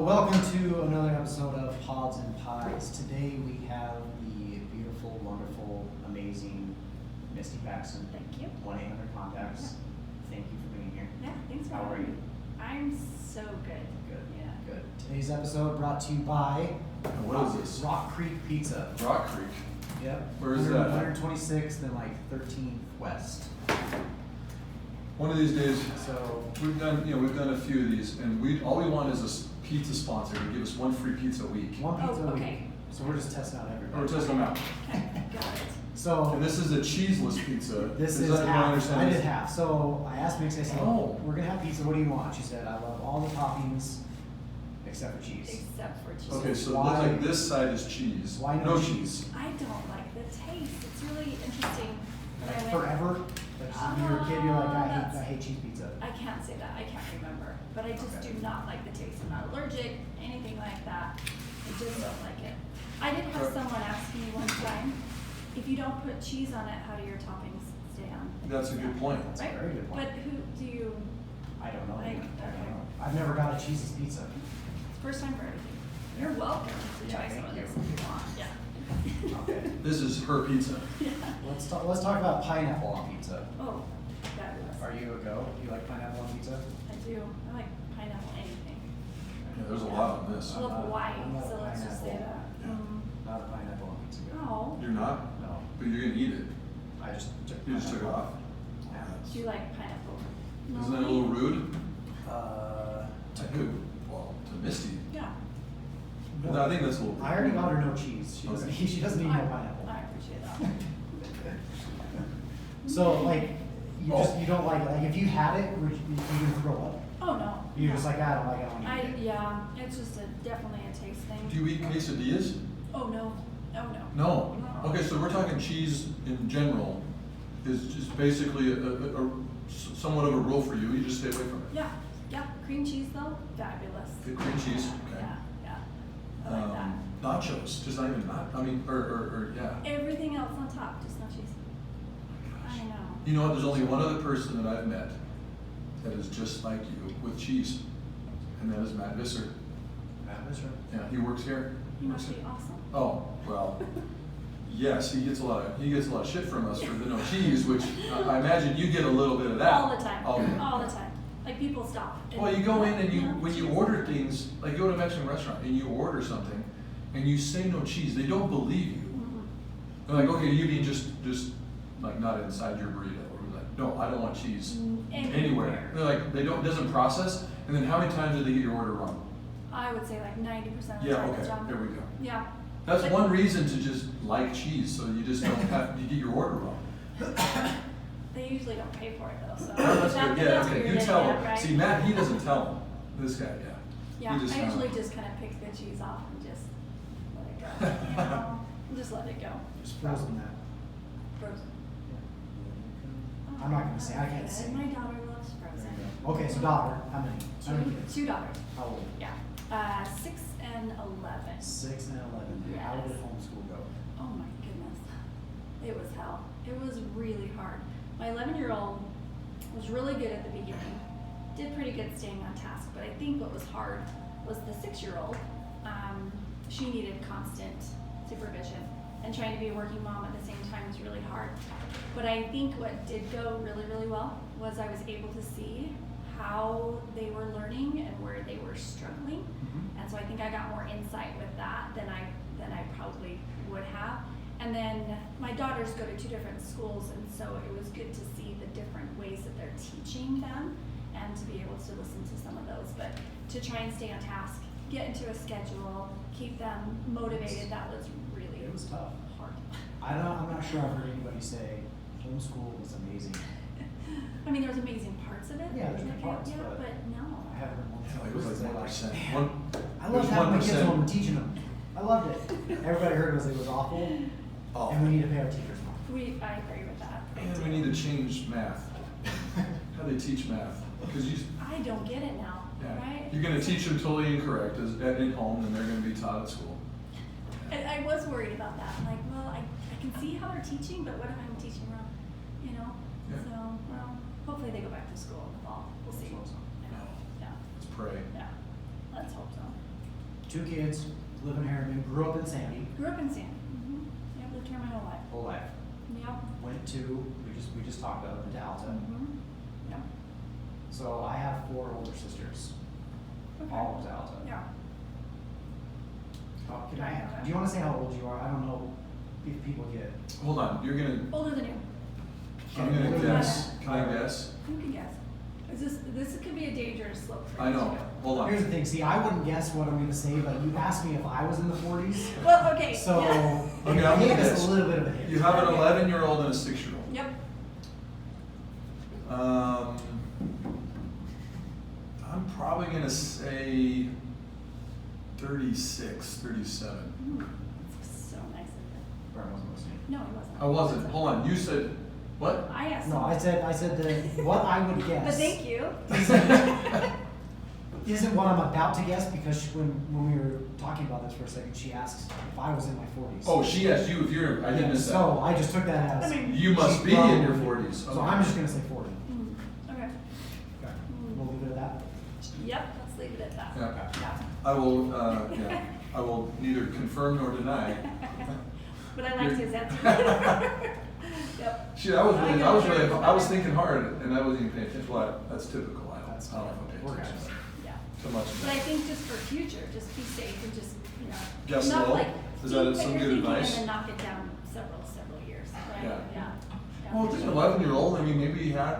Welcome to another episode of Pods and Pies. Today we have the beautiful, wonderful, amazing Misty Paxton. Thank you. 1-800 contacts. Thank you for being here. Yeah, thanks for How are having you? me. I'm so good. Good. Yeah. Good. Today's episode brought to you by What is this? Rock Creek Pizza. Rock Creek. Yep. Where is that? 126th and like 13th West. One of these days, So we've done a few of these, and all we want is a pizza sponsor to give us one free pizza a week. one pizza a week. okay. So we're just testing out everybody. Or testing them out. Okay, got it. So And this is a cheeseless pizza. this is that half. I did half. So I asked Mix, I said, Oh. we're gonna have pizza, what do you want? She said, I love all the toppings except for cheese. Except for cheese. Okay, so it Why- looks like this side is cheese. Why no cheese? I don't like the taste. It's really interesting. Like I went- forever? Like since you were a kid, you're like, That's- I hate cheese pizza. I can't say that. I can't remember. But I just Okay. do not like the taste. I'm not allergic, anything like that. I just don't like it. I did have Sure. someone ask me one time, if you don't put cheese on it, how do your toppings stay on? That's a good point. That's Right? a very good point. But who do you, I don't know. I- I don't okay. know. I've never got a cheeseless pizza. first time for everything. You're welcome to Yeah, try some thank of you. this if you want. Yeah. Okay. This is her pizza. Yeah. Let's talk about pineapple on pizza. Oh, fabulous. Are you a go? Do you like pineapple on pizza? I do. I like pineapple anything. Yeah, there's a lot on this. I love not- Hawaii, I'm not a so let's just say pineapple. that. Yeah. Not a pineapple on pizza guy. Oh, You're not? No. But you're gonna eat it. I just took You just took it pineapple off. Yeah. do you like pineapple? Isn't that a little rude? To I who? could, well, to Misty. Yeah. No, I think that's a little rude. I already got her no cheese. She doesn't, Okay. she doesn't need no pineapple. I appreciate that. So like, you Oh. you don't like it. Like if you had it, would you gonna throw up? Oh, no. You're no. just like, I don't like it. I don't I, eat it. yeah, it's just definitely a taste thing. Do you eat quesadillas? Oh, no. Oh, no. No. No. Okay, so we're talking cheese in general is just basically somewhat of a rule for you. You just stay away from it. Yeah, yeah. Cream cheese though, fabulous. The cream cheese, Yeah, okay. yeah, yeah. I like that. Nachos, just not even or yeah. Everything else on top, just no cheese. I know. You know what? There's only one other person that I've met that is just like you with cheese, and that is Matt Visser. Matt Visser. Yeah, he works here. You Works must be here. awesome. Oh well, yes, he gets a lot of shit from us for the no cheese, which I imagine you get a little bit of that. All the time. Okay. All the time. Like people stop. and- Well, you go in and Yeah, when you cheese. order things, like you go to a Mexican restaurant and you order something, and you say no cheese, they don't believe you. Mhm. They're like, okay, you mean just like not inside your burrito, or like, no, I don't want cheese anywhere. They're like, it doesn't process, and then how many times did they get your order wrong? I would say like 90% of the Yeah, time. okay, John. there we go. Yeah. That's But- one reason to just like cheese, so you just don't you get your order wrong. They usually don't pay for it though, so. Oh, that's good. Yeah, that's what okay. you're You getting tell at, him. right? See, Matt, he doesn't tell him. This guy, yeah. Yeah, He just I usually kinda- just kind of pick the cheese off and just let it go. You know, just let it go. Just frozen that. Frozen. I'm not gonna say, I can't Okay, say. My daughter loves frozen. Okay, so daughter, how many? How many Two, kids? two daughters. How old? Yeah. 6 and 11. 6 and 11. How Yes. did homeschool go? Oh my goodness. It was hell. It was really hard. My 11-year-old was really good at the beginning, did pretty good staying on task, but I think what was hard was the 6-year-old. She needed constant supervision, and trying to be a working mom at the same time was really hard. But I think what did go really, really well was I was able to see how they were learning and where they were struggling. And so I think I got more insight with that than I probably would have. And then my daughters go to 2 different schools, and so it was good to see the different ways that they're teaching them and to be able to listen to some of those. But to try and stay on task, get into a schedule, keep them motivated, that was really It was tough. hard. I'm not sure I've heard anybody say homeschool was amazing. I mean, there was amazing parts of it. Yeah, there's good parts, yeah, but no. I haven't heard one. Yeah, it was say, like 1%. "Man, One, I it was love having my kids 1%. home and teaching them. I loved it. Everybody heard it was awful, Oh. and we need to pay our teachers more. I agree with that. I And do. we need to change math. How they teach math, because I don't get it now, right? you're going to teach them totally incorrect in home, and they're going to be taught at school. I was worried about that. I'm like, well, I can see how they're teaching, but what if I'm teaching wrong? You know? Yeah. So, well, hopefully they go back to school in the fall. We'll see. Let's hope so. Yeah. Yeah. Let's pray. Yeah. Let's hope so. 2 kids, live in Harriman, grew up in Sandy, Grew up in Sandy. Yeah, lived here my whole life. whole life. Yep. Went to, we just talked about it, Delta. Yep. So I have 4 older sisters, Okay. all of Delta. Yeah. Do you want to say how old you are? I don't know if people get. Hold on, you're gonna, Older than you. I'm gonna Older guess, than- can I guess? You can guess. This could be a dangerous slope for I you know, too. hold Here's on. the thing, see, I wouldn't guess what I'm gonna say, but you asked me if I was in the 40s. Well, okay. So, yeah. Okay, it I'm gonna gave us guess. a little bit of a hint. You have an 11-year-old and a 6-year-old. Yep. I'm probably gonna say 36, 37. So nice of you. Brian wasn't listening. No, he wasn't. I wasn't, hold on, you said, what? I asked No, him. I said that what I would guess. But thank you. Isn't what I'm about to guess, because when we were talking about this for a second, she asked if I was in my 40s. Oh, she asked you if you're, I didn't miss that. So I just took that as. I mean- You must be in your 40s. So Okay. I'm just gonna say 40. Okay. Okay. We'll leave it at that. Yep, let's leave it at that. Yeah. Yeah. I will, yeah, I will neither confirm nor deny. But I liked his answer. Yep. Shit, I was thinking hard and I wasn't even paying attention. Well, that's typical. I don't know if I We're pay guys. attention Yeah. so much. But I think just for future, just be safe and just, Guess not low? like Is that think some you're good thinking advice? And then knock it down several years, right? Yeah. Yeah. Well, just an 11-year-old, I mean, maybe you had,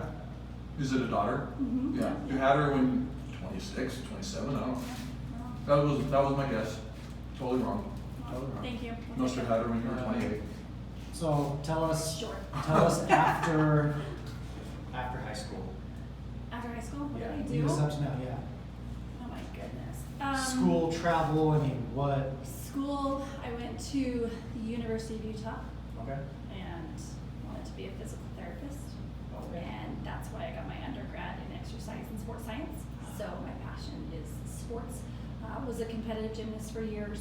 is it a daughter? Mhm. Yeah, you had her when 26, 27, I don't know. That was my guess. Totally wrong. Thank you. Must have had her when you were 28. So tell us Short. after high school. After high school, what Yeah. did I Lead us do? up to now, yeah. Oh my goodness. School, travel, I mean, what? School, I went to the University of Utah Okay. and wanted to be a physical therapist. Okay. And that's why I got my undergrad in exercise and sports science. So my passion is sports. Was a competitive gymnast for years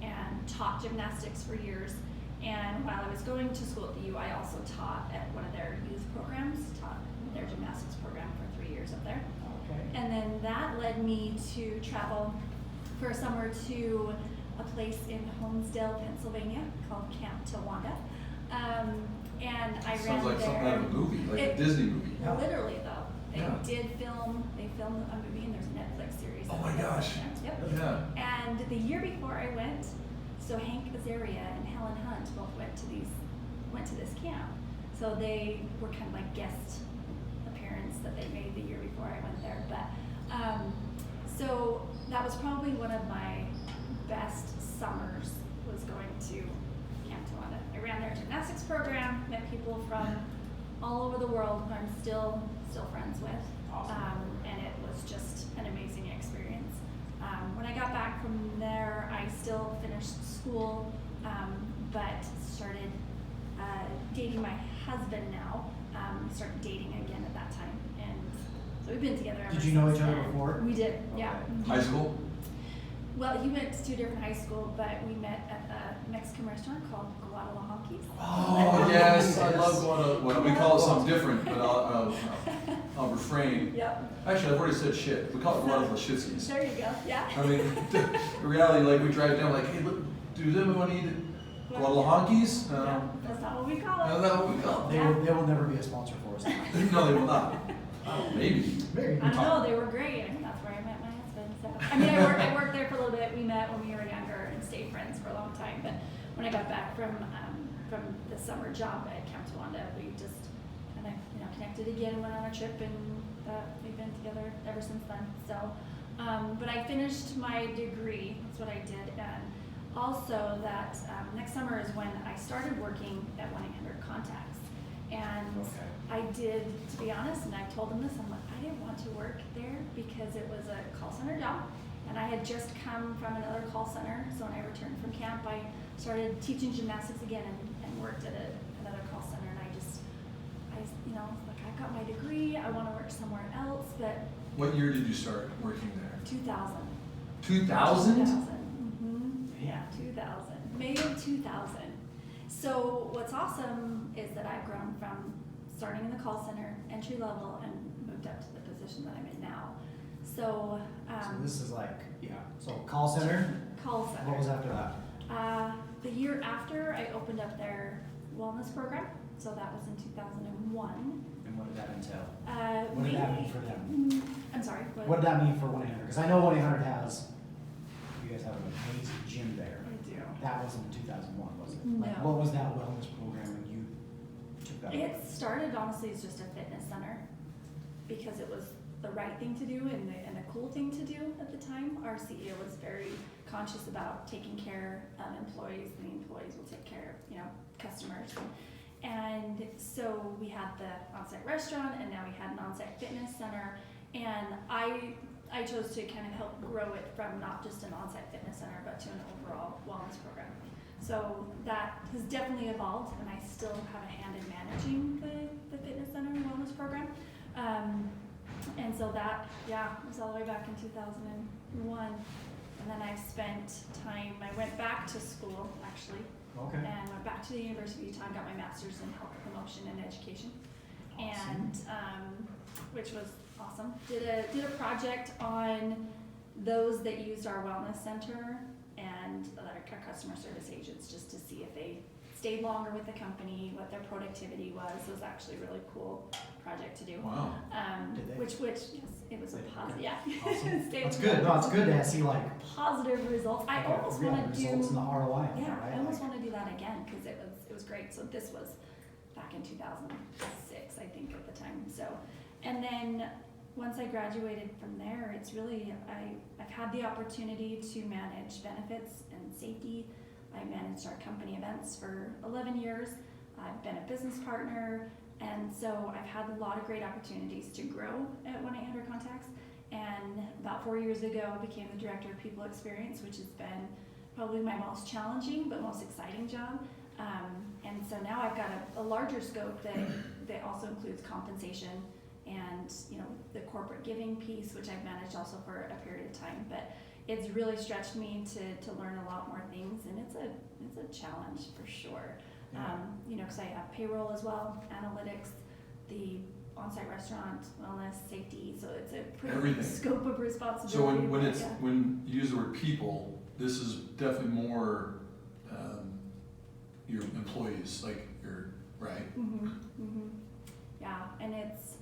and taught gymnastics for years. And while I was going to school at the U, I also taught at one of their youth programs, taught their gymnastics program for 3 years up there. Okay. And then that led me to travel for a summer to a place in Holmesdale, Pennsylvania called Camp Towanda. And I ran Sounds like there. something out of a movie, like a It- Disney movie. Yeah. Literally though, Yeah. they filmed a movie and there's a Netflix series. Oh my gosh. Yep. Yeah. And the year before I went, so Hank Azaria and Helen Hunt both went to this camp. So they were kind of like guest appearance that they made the year before I went there. But so that was probably one of my best summers, was going to Camp Towanda. I ran their gymnastics program, met people from all over the world who I'm still friends with. Awesome. And it was just an amazing experience. When I got back from there, I still finished school, but started dating my husband now. Started dating again at that time, and so we've been together ever Did you know since each other then. before? We did, yeah. Okay. Mhm. High school? Well, he went to a different high school, but we met at a Mexican restaurant called Guadalajara. Oh, yes, I love Guadalajara. Well, we call it something different, but I'll refrain. Yep. Actually, I've already said shit. We call it Guadalajara. There you go. Yeah. I mean, in reality, like we drive down, like, hey, look, do them want to eat it? Guadalajanki's? No, that's not what we call it. No, that's what we call They will never be a sponsor for us. it. No, they will not. Oh, maybe. Maybe. I don't know, they were great, and that's where I met my husband, so. I mean, I worked there for a little bit, we met when we were younger and stayed friends for a long time, but when I got back from the summer job at Camp Towanda, we just kind of, connected again, went on a trip, and we've been together ever since then, so. But I finished my degree, that's what I did, and also that, next summer is when I started working at 1-800-CONTACTS. And Okay. I did, to be honest, and I told them this, I'm like, I didn't want to work there because it was a call center job. And I had just come from another call center, so when I returned from camp, I started teaching gymnastics again and worked at another call center. And I like, I got my degree, I want to work somewhere else, but What year did you start working there? 2000. 2000? Yeah, 2000. May of 2000. So what's awesome is that I've grown from starting in the call center, entry level, and moved up to the position that I'm in now. So, So this is like, yeah, so call center, call center. What was after that? The year after, I opened up their wellness program, so that was in 2001. And what did that entail? What did that mean for them? I'm sorry. What did that mean for 1-800? Because I know 1-800 has, you guys have an amazing gym there. I do. That wasn't in 2001, was it? No. Like, what was that wellness program when you took that? It started honestly as just a fitness center because it was the right thing to do and the cool thing to do at the time. Our CEO was very conscious about taking care of employees, and the employees will take care of, customers. And so we had the on-site restaurant, and now we had an on-site fitness center. And I chose to kind of help grow it from not just an on-site fitness center, but to an overall wellness program. So that has definitely evolved, and I still have a hand in managing the fitness center and wellness program. And so that, was all the way back in 2001. And then I've spent time, I went back to school, actually. Okay. And went back to the University of Utah and got my master's in health promotion and education. Awesome. And, which was awesome. Did a project on those that used our wellness center and our customer service agents, just to see if they stayed longer with the company, what their productivity was. It was actually a really cool project to do. Wow. Did they? Which yes, it was a positive, yeah. Awesome. Stayed That's with good. them. No, it's good to see like Positive results. I like, almost real want to do. results in the ROI. on Yeah, that, right? I almost Like, want to do that again because it was great. So this was back in 2006, I think, at the time. So, and then once I graduated from there, it's really I've had the opportunity to manage benefits and safety. I managed our company events for 11 years. I've been a business partner, and so I've had a lot of great opportunities to grow at 1-800 Contacts. And about 4 years ago, I became the director of people experience, which has been probably my most challenging but most exciting job. And so now I've got a larger scope that also includes compensation and the corporate giving piece, which I've managed also for a period of time. But it's really stretched me to learn a lot more things, and it's a challenge for sure. Yeah. Because I have payroll as well, analytics, the on-site restaurant, wellness, safety, so it's a pretty big Everything. scope of responsibility. So when but when you use the word people, this is definitely more your employees, like right? Yeah, and it's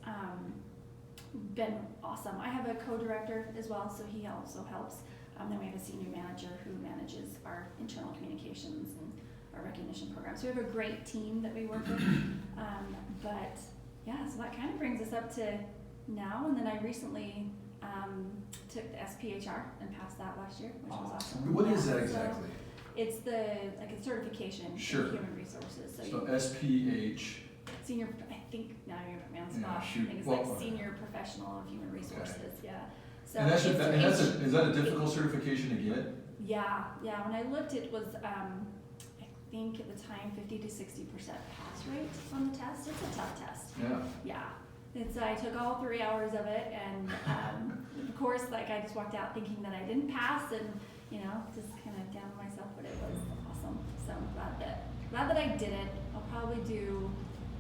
been awesome. I have a co-director as well, so he also helps. Then we have a senior manager who manages our internal communications and our recognition program. So we have a great team that we work with. But yeah, so that kind of brings us up to now. And then I recently took the SPHR and passed that last year, which was awesome. What is Yeah, that so exactly? it's a certification Sure. in human resources. So, So you, SPH. senior, I think now you're gonna put me on the Yeah, spot. shoot. I think it's Well, like senior professional of human resources. Yeah. So And that's it's- is that a difficult certification to get? Yeah. When I looked, it was I think at the time 50 to 60% pass rate on the test. It's a tough test. Yeah. Yeah. I took all 3 hours of it, and of course, I just walked out thinking that I didn't pass, and just kind of down on myself, but it was awesome. So I'm glad that I did it. I'll probably do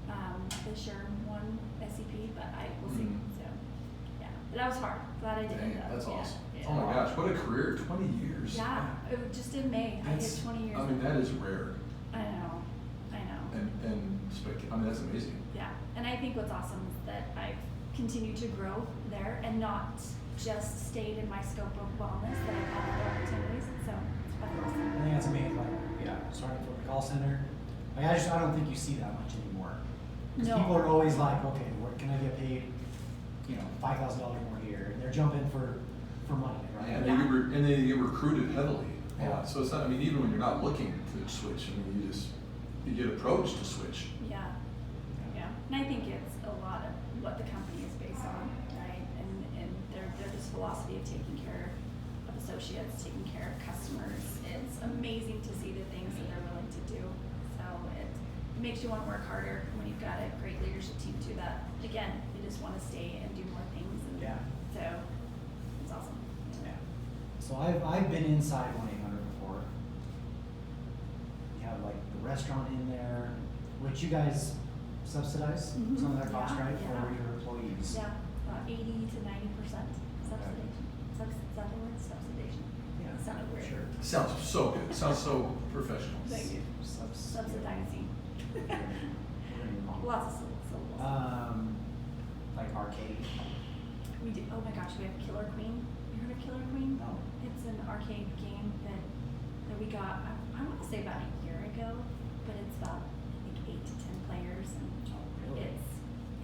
the SHRM one SCP, but I will see. Mhm. So yeah, but that was hard. Glad I did Dang, it. that's Yeah, awesome. yeah. Oh my gosh, what a career! 20 years. Yeah, it was just in May. I That's- did 20 years. I mean, that is rare, I know. and I mean, that's amazing. Yeah, and I think what's awesome is that I've continued to grow there and not just stayed in my scope of wellness, that I've had other opportunities. So it's been I awesome. think that's amazing. Starting from the call center. I don't think you see that much anymore. Because No. people are always like, okay, what can I get paid? $5,000 more here, and they're jumping for money, right? And Yeah. they get recruited heavily. Yeah. So it's not. I mean, even when you're not looking to switch, I mean, you get approached to switch. Yeah. And I think it's a lot of what the company is based on, right? And their this philosophy of taking care of associates, taking care of customers. It's amazing to see the things that they're willing to do. So it makes you want to work harder when you've got a great leadership team too. That again, you just want to stay and do more things. And Yeah. so it's awesome. Yeah. So I've been inside 1-800 before. You have like the restaurant in there, which you guys subsidize Mhm. some of that cost, Yeah, right, yeah. for your employees. Yeah, about 80 to 90% subsidization. Subsidization. Yeah, It sounded weird. sure. Sounds so good, sounds so professional. Thank you. Subsidizing. We're gonna call it. Lots of syllables. Like arcade? We do, oh my gosh, we have Killer Queen. You heard of Killer Queen? No. It's an arcade game that we got, I want to say about a year ago, but it's about, I think, 8 to 10 players, and Really?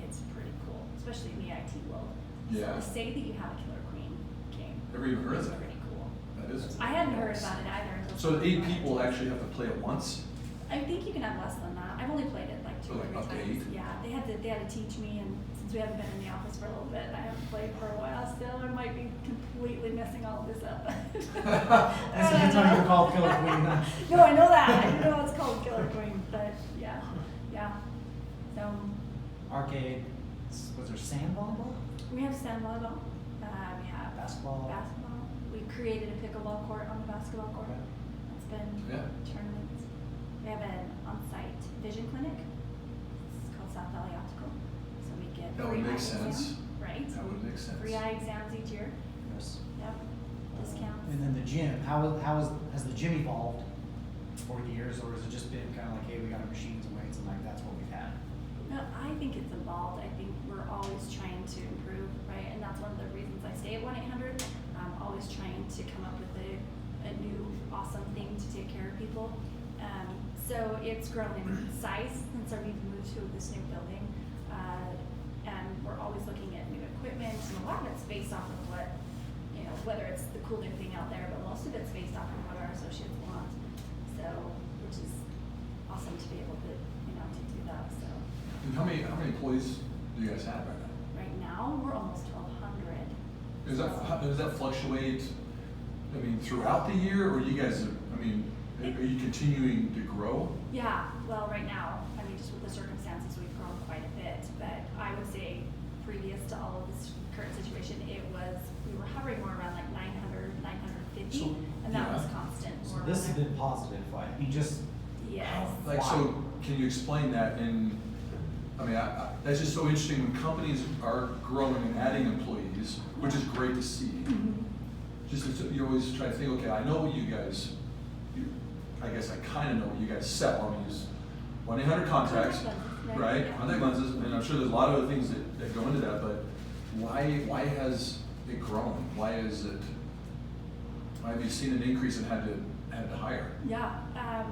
it's pretty cool, especially in the IT world. Yeah. So to say that you have a Killer Queen game. Never even heard of is that. pretty cool. That is. I hadn't heard about it either until. So 8 someone people brought it to actually me. have to play it once? I think you can have less than that. I've only played it like 2 So or like 3 up to times. 8? Yeah, they had to teach me, and since we haven't been in the office for a little bit, I haven't played for a while still. I might be completely messing all of this up. That's why you're called Killer Queen, huh? No, I know that. I know it's called Killer Queen, but yeah. So Arcade, was there sand volleyball? we have sand volleyball. We have Basketball? basketball. We created a pickleball court on the basketball court. Okay. It's been Yeah. tournaments. We have an on-site vision clinic. It's called South Valley Optical. So we get That free would make eye sense. exam, right? That would make sense. Free eye exams each year. Yes. Yep. Discounts. And then the gym, has the gym evolved over the years, or has it just been kind of like, hey, we got our machines and weights, and like, that's what we've had? No, I think it's evolved. I think we're always trying to improve, right? And that's one of the reasons I stay at 1-800. I'm always trying to come up with a new awesome thing to take care of people. So it's grown in size since we've moved to this new building. And we're always looking at new equipment, and a lot of it's based off of what, whether it's the cool new thing out there, but most of it's based off of what our associates want. So, which is awesome to be able to, to do that, so. And how many employees do you guys have right now? Right now, we're almost 1,200. Does that fluctuate, I mean, throughout the year, or you guys, are you continuing to grow? Yeah, well, right now, just with the circumstances, we've grown quite a bit, but I would say previous to all of this current situation, we were hovering more around like 900, 950, So, and that was yeah. constant. So We're this has around- been positive, like, you just, Yes. Like, so, can you explain that that's just so interesting when companies are growing and adding employees, which is great to see. Mhm. You always try to think, okay, I know what you guys, I guess I kind of know what you guys sell. I mean, use 1-800 contacts, Contact lenses, right? yeah. Contact lenses, and I'm sure there's a lot of other things that go into that, but why has it grown? Why have you seen an increase and had to hire? Yeah, I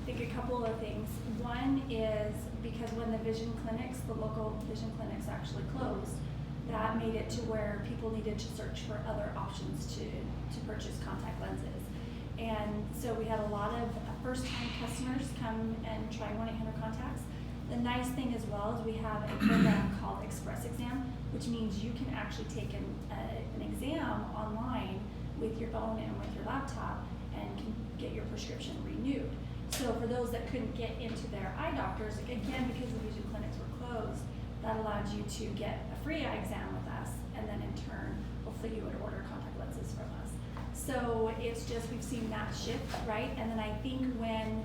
think a couple of things. One is because when the local vision clinics actually closed, that made it to where people needed to search for other options to purchase contact lenses. And so we had a lot of first-time customers come and try 1-800 contacts. The nice thing as well is we have a program called Express Exam, which means you can actually take an exam online with your phone and with your laptop and can get your prescription renewed. So for those that couldn't get into their eye doctors, again, because the vision clinics were closed, that allowed you to get a free eye exam with us, and then in turn, hopefully you would order contact lenses from us. So it's just, we've seen that shift, right? And then I think when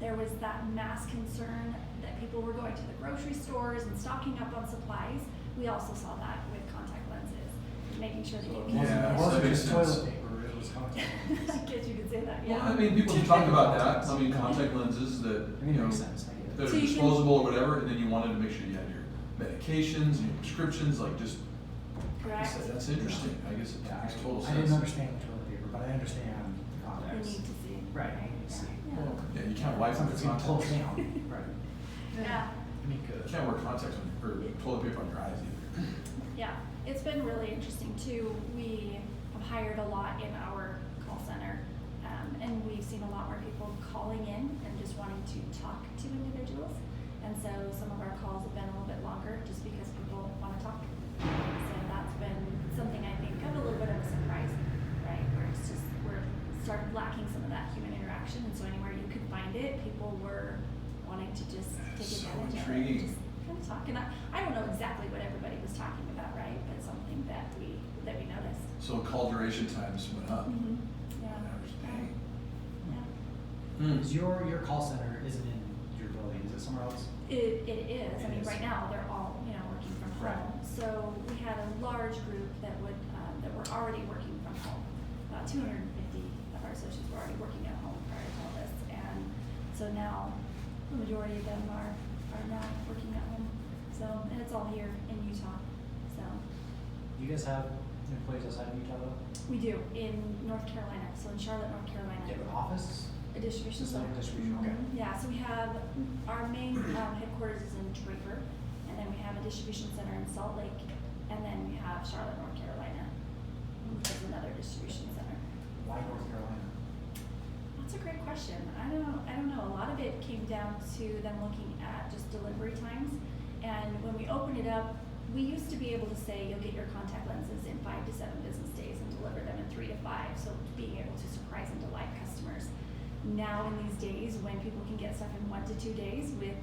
there was that mass concern that people were going to the grocery stores and stocking up on supplies, we also saw that with contact lenses, making sure that you it can. wasn't, Yeah, it wasn't that makes just sense. toilet paper, it was contact lenses. I guess you could say that, yeah. Well, people have talked about that. Contact lenses that, I mean, it makes sense, I get it. that are So you can- disposable or whatever, and then you wanted to make sure you had your medications and your prescriptions, like just. Correct. That's interesting. I guess it Yeah, makes total I sense. didn't understand the toilet paper, but I understand the You contacts. need to see. Right, I need to see. Yeah. Yeah, you can't wipe with Something's gonna close contacts. down, right. Yeah. I mean, good. You can't wear contacts or toilet paper on your eyes either. Yeah, it's been really interesting too. We have hired a lot in our call center, and we've seen a lot more people calling in and just wanting to talk to individuals. And so some of our calls have been a little bit longer just because people want to talk. So that's been something I think of a little bit of a surprise, right? Where it's just, we're started lacking some of that human interaction, and so anywhere you could find it, people were wanting to just take So advantage of it. intriguing. Just kind of talk, and I don't know exactly what everybody was talking about, right? But something that we noticed. So call duration times went up. Yeah. Dang. Yeah. Is your call center isn't in your building, is it somewhere else? It is. I It mean, is. right now they're all working from home. Right. So we had a large group that were already working from home. About 250 of our So now, the majority of them are now working at home. So, and it's all here in Utah, so. Do you guys have employees outside of Utah though? We do, in North Carolina, so in Charlotte, North Carolina. Do you have an office? A distribution Just like center. a distribution, okay. Yeah, so we have, our main headquarters is in Draper, and then we have a distribution center in Salt Lake, and then we have Charlotte, North Carolina, which is another distribution center. Why North Carolina? That's a great question. I don't know. A lot of it came down to them looking at just delivery times. And when we opened it up, we used to be able to say you'll get your contact lenses in 5 to 7 business days and deliver them in 3 to 5. So being able to surprise and delight customers. Now in these days, when people can get stuff in 1 to 2 days with,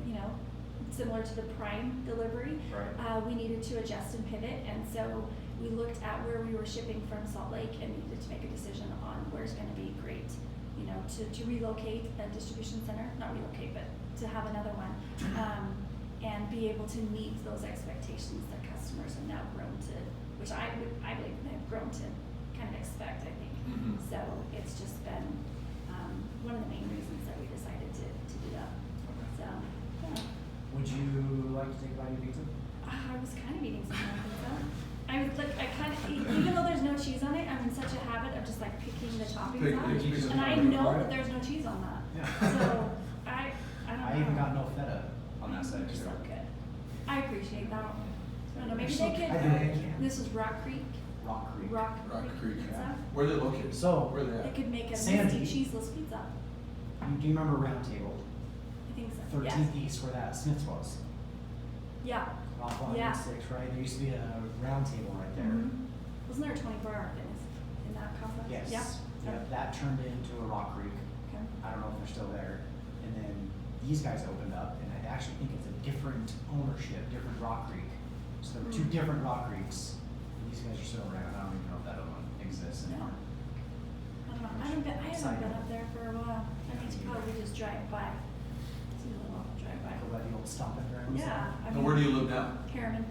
similar to the Prime delivery, Right. we needed to adjust and pivot. And so we looked at where we were shipping from Salt Lake and needed to make a decision on where's going to be great, to relocate a distribution center, not relocate, but to have another one. And be able to meet those expectations that customers have now grown to, which I believe they've grown to kind of expect, I think. Mhm. So it's just been one of the main reasons that we decided to do that. Okay. So, yeah. Would you like to take a bite of pizza? I was kind of eating some more pizza. Even though there's no cheese on it, I'm in such a habit of just like picking the toppings out. Picking And I the know toppings. that there's no cheese on that. Yeah. So I don't know. I even got no feta on that side Just too. so good. I appreciate that. I don't know, maybe So- they could, I do. this is Rock Creek. Rock Creek. Rock Rock Creek. Pizza. Where are they located? So- Where are they They at? could make a Sandy. Misty cheeseless pizza. Do you remember Round Table? I think so. 13th East where that Smith's was? Yeah. Off on Yeah. 6, right? There used to be a round table right there. Mhm. Wasn't there a 24-hour fitness in that complex? Yes. Yeah. Yep, that turned into a Rock Creek. Okay. I don't know if they're still there. And then these guys opened up, and I actually think it's a different ownership, different Rock Creek. So there were 2 different Rock Creeks. And these guys are still around. I don't even know if that other one exists No. anymore. I don't know. I haven't been up there for a while. I need to probably just drive by. See a little drive by. Go by the old stomping grounds. Yeah. I And mean, where do you live now? Harriman.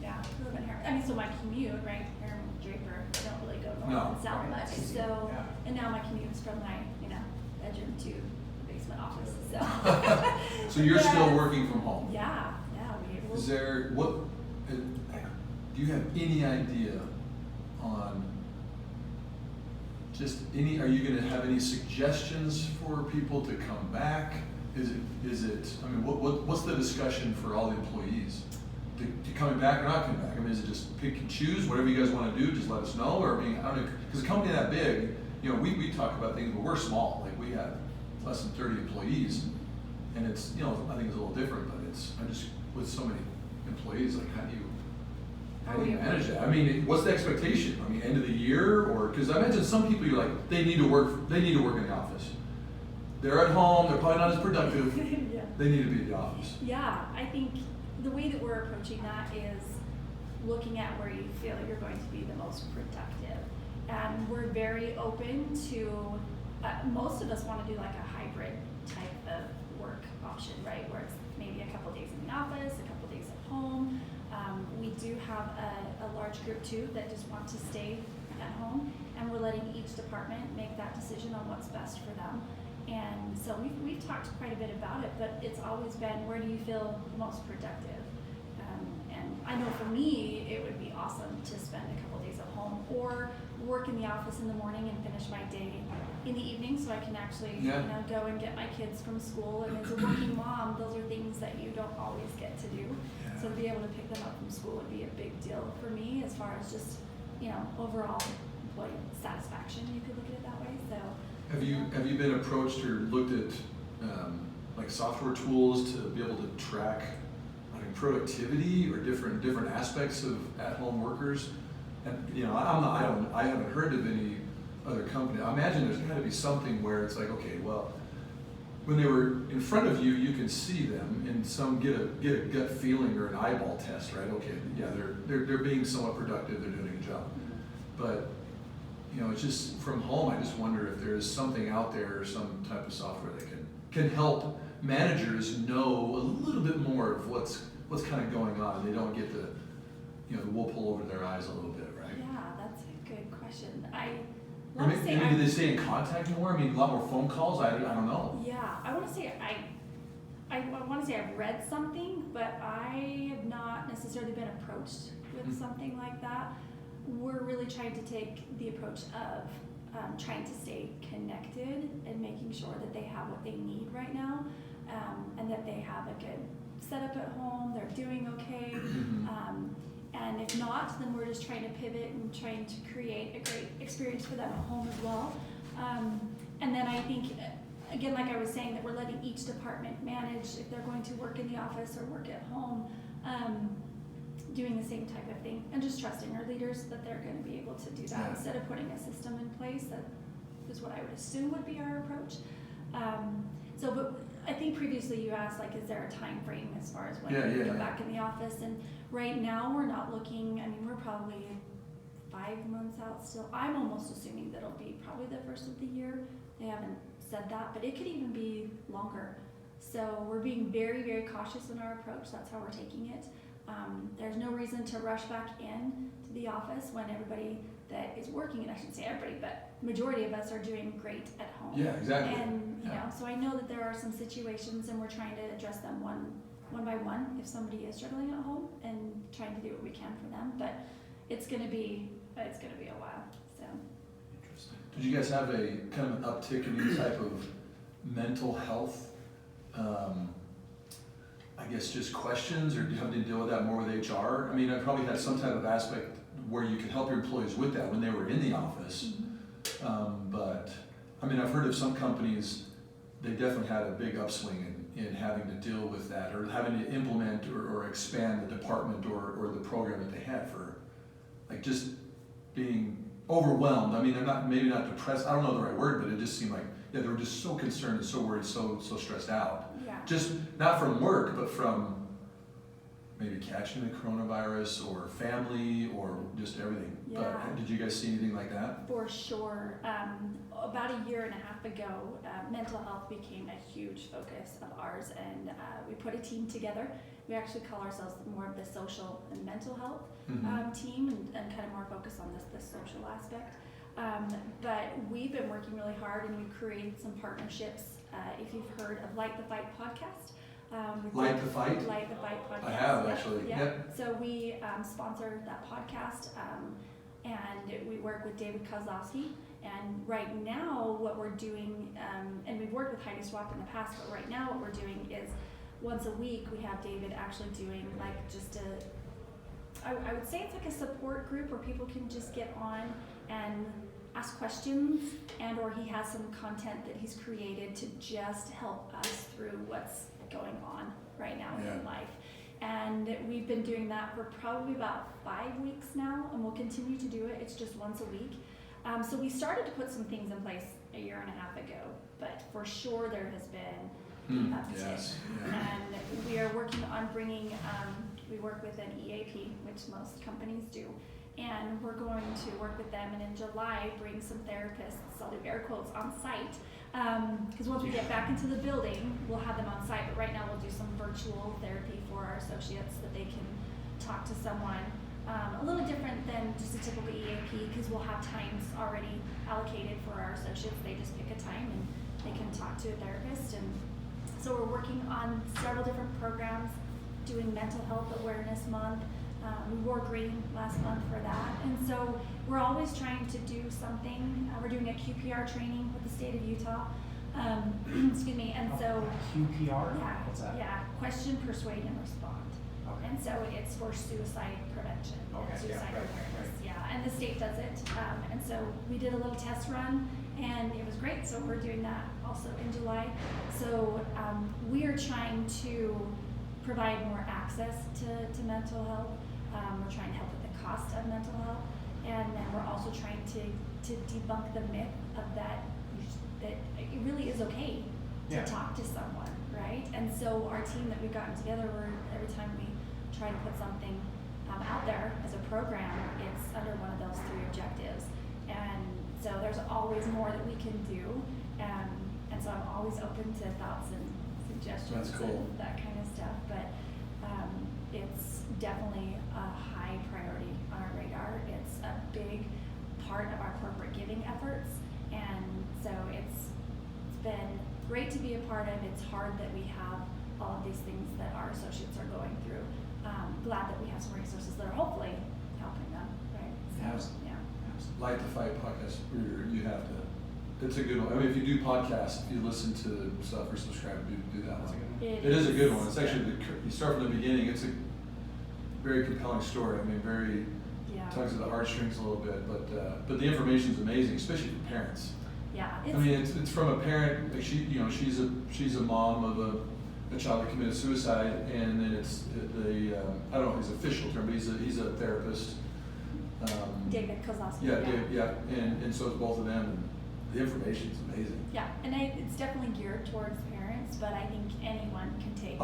Yeah, I live in Harriman. I mean, so my commute, right, Harriman, Draper, I don't really go north No. and south Right, much. it's easy, So, yeah. and now my commute's from my, bedroom to the basement office, so. So you're still Yeah. working from home? Yeah, we Is there, do you have any idea on are you gonna have any suggestions for people to come back? Is it, I mean, what's the discussion for all the employees? To coming back or not coming back? I mean, is it just pick and choose, whatever you guys wanna do, just let us know? Or, I mean, I don't know, cause a company that big, we talk about things, but we're small, like we have less than 30 employees. And it's, I think it's a little different, but with so many employees, like how do you manage that? I mean, what's the expectation? I mean, end of the year, or, because I imagine some people, you're like, they need to work in the office. They're at home, they're probably not as productive, Yeah. they need to be at the office. Yeah, I think the way that we're approaching that is looking at where you feel you're going to be the most productive. And we're very open to, most of us want to do like a hybrid type of work option, right? Where it's maybe a couple days in the office, a couple days at home. We do have a large group too that just want to stay at home, and we're letting each department make that decision on what's best for them. And so we've talked quite a bit about it, but it's always been, where do you feel most productive? And I know for me, it would be awesome to spend a couple days at home or work in the office in the morning and finish my day in the evening, so I can actually go and get my kids from school. And as a working mom, those are things that you don't always get to do. Yeah. So to be able to pick them up from school would be a big deal for me, as far as just overall employee satisfaction. You could look at it that way. So. Have you been approached or looked at like software tools to be able to track productivity or different aspects of at-home workers? And I haven't heard of any other company. I imagine there's got to be something where it's like, okay, well, when they were in front of you, you can see them and get a gut feeling or an eyeball test, right? Okay, yeah, they're being somewhat productive, they're doing a good job. But it's just from home. I just wonder if there's something out there or some type of software that can help managers know a little bit more of what's kind of going on, and they don't get the wool pull over their eyes a little bit, right? Yeah, that's a good question. Or maybe do they stay in contact more? I mean, a lot more phone calls? I don't know. Yeah, I want to say I've read something, but I have not necessarily been approached with something like that. We're really trying to take the approach of trying to stay connected and making sure that they have what they need right now, and that they have a good setup at home, they're doing okay. And if not, then we're just trying to pivot and trying to create a great experience for them at home as well. And then I think, again, like I was saying, that we're letting each department manage if they're going to work in the office or work at home, doing the same type of thing, and just trusting our leaders that they're going to be able to do that instead of putting a system in place. That is what I would assume would be our approach. But I think previously you asked, like, is there a time frame as far as when we go back in the office? And right now we're not looking. I mean, we're probably 5 months out still. I'm almost assuming that it'll be probably the first of the year. They haven't said that, but it could even be longer. So we're being very, very cautious in our approach. That's how we're taking it. There's no reason to rush back in to the office when everybody that is working, and I shouldn't say everybody, but majority of us are doing great at home. Yeah, exactly. And you know, so I know that there are some situations, and we're trying to address them one by one if somebody is struggling at home, and trying to do what we can for them. But it's gonna be a while. So. Interesting. Did you guys have a kind of an uptick in any type of mental health? I guess just questions, or do you have to deal with that more with HR? I mean, I probably had some type of aspect where you could help your employees with that when they were in the office. But I mean, I've heard of some companies, they definitely had a big upswing in having to deal with that, or having to implement or expand the department or the program that they had for, like, just being overwhelmed. I mean, they're maybe not depressed, I don't know the right word, but it just seemed like, they were just so concerned and so worried, so stressed out. Yeah. Just not from work, but from maybe catching the coronavirus or family or just everything. Yeah. But did you guys see anything like that? For sure. About a year and a half ago, mental health became a huge focus of ours, and we put a team together. We actually call ourselves more of the social and mental health team, and kind of more focused on the social aspect. But we've been working really hard, and we've created some partnerships. If you've heard of Light the Fight podcast. Light the Fight? Light the Fight podcast. I have, actually. Yep. So we sponsor that podcast, and we work with David Kozlowski. And right now what we're doing, and we've worked with Heidi Swap in the past, but right now what we're doing is once a week we have David actually doing like just I would say it's like a support group where people can just get on and ask questions, and or he has some content that he's created to just help us through what's going on right now in life. And we've been doing that for probably about 5 weeks now, and we'll continue to do it. It's just once a week. So we started to put some things in place a year and a half ago, but for sure there has been an uptick. Yes. And we are working on bringing, we work with an EAP, which most companies do, and we're going to work with them, and in July bring some therapists, I'll do air quotes, on site, because once we get back into the building, we'll have them on site, but right now we'll do some virtual therapy for our associates that they can talk to someone. A little different than just a typical EAP, because we'll have times already allocated for our associates. They just pick a time and they can talk to a therapist. And so we're working on several different programs, doing Mental Health Awareness Month. We wore green last month for that. And so we're always trying to do something. We're doing a QPR training with the state of Utah. Excuse me. And so QPR? Yeah. What's that? Yeah. Question, persuade, and respond. Okay. And so it's for suicide prevention, and suicide awareness. Yeah, and the state does it. And so we did a little test run, and it was great. So we're doing that also in July. So we are trying to provide more access to mental health. We're trying to help with the cost of mental health, and then we're also trying to debunk the myth of that it really is okay to talk to someone, right? And so our team that we've gotten together, every time we try to put something out there as a program, it's under one of those 3 objectives. And so there's always more that we can do, and so I'm always open to thoughts and suggestions. That's cool. And that kind of stuff. But it's definitely a high priority on our radar. It's a big part of our corporate giving efforts. And so it's been great to be a part of. It's hard that we have all of these things that our associates are going through. Glad that we have some resources that are hopefully helping them, right? So, yeah. Light the Fight podcast, you have to, it's a good one. I mean, if you do podcasts, if you listen to stuff or subscribe, do that one. It is a good one. It's actually, you start from the beginning, it's a very compelling story. I mean, very, tugs at the heartstrings a little bit, but the information's amazing, especially for parents. Yeah. I mean, it's from a parent, like she's a mom of a child that committed suicide, and then it's I don't know his official term, but he's a therapist. David Kozlowski. Yeah, and so it's both of them, and the information's amazing. Yeah, and it's definitely geared towards parents, but I think anyone can take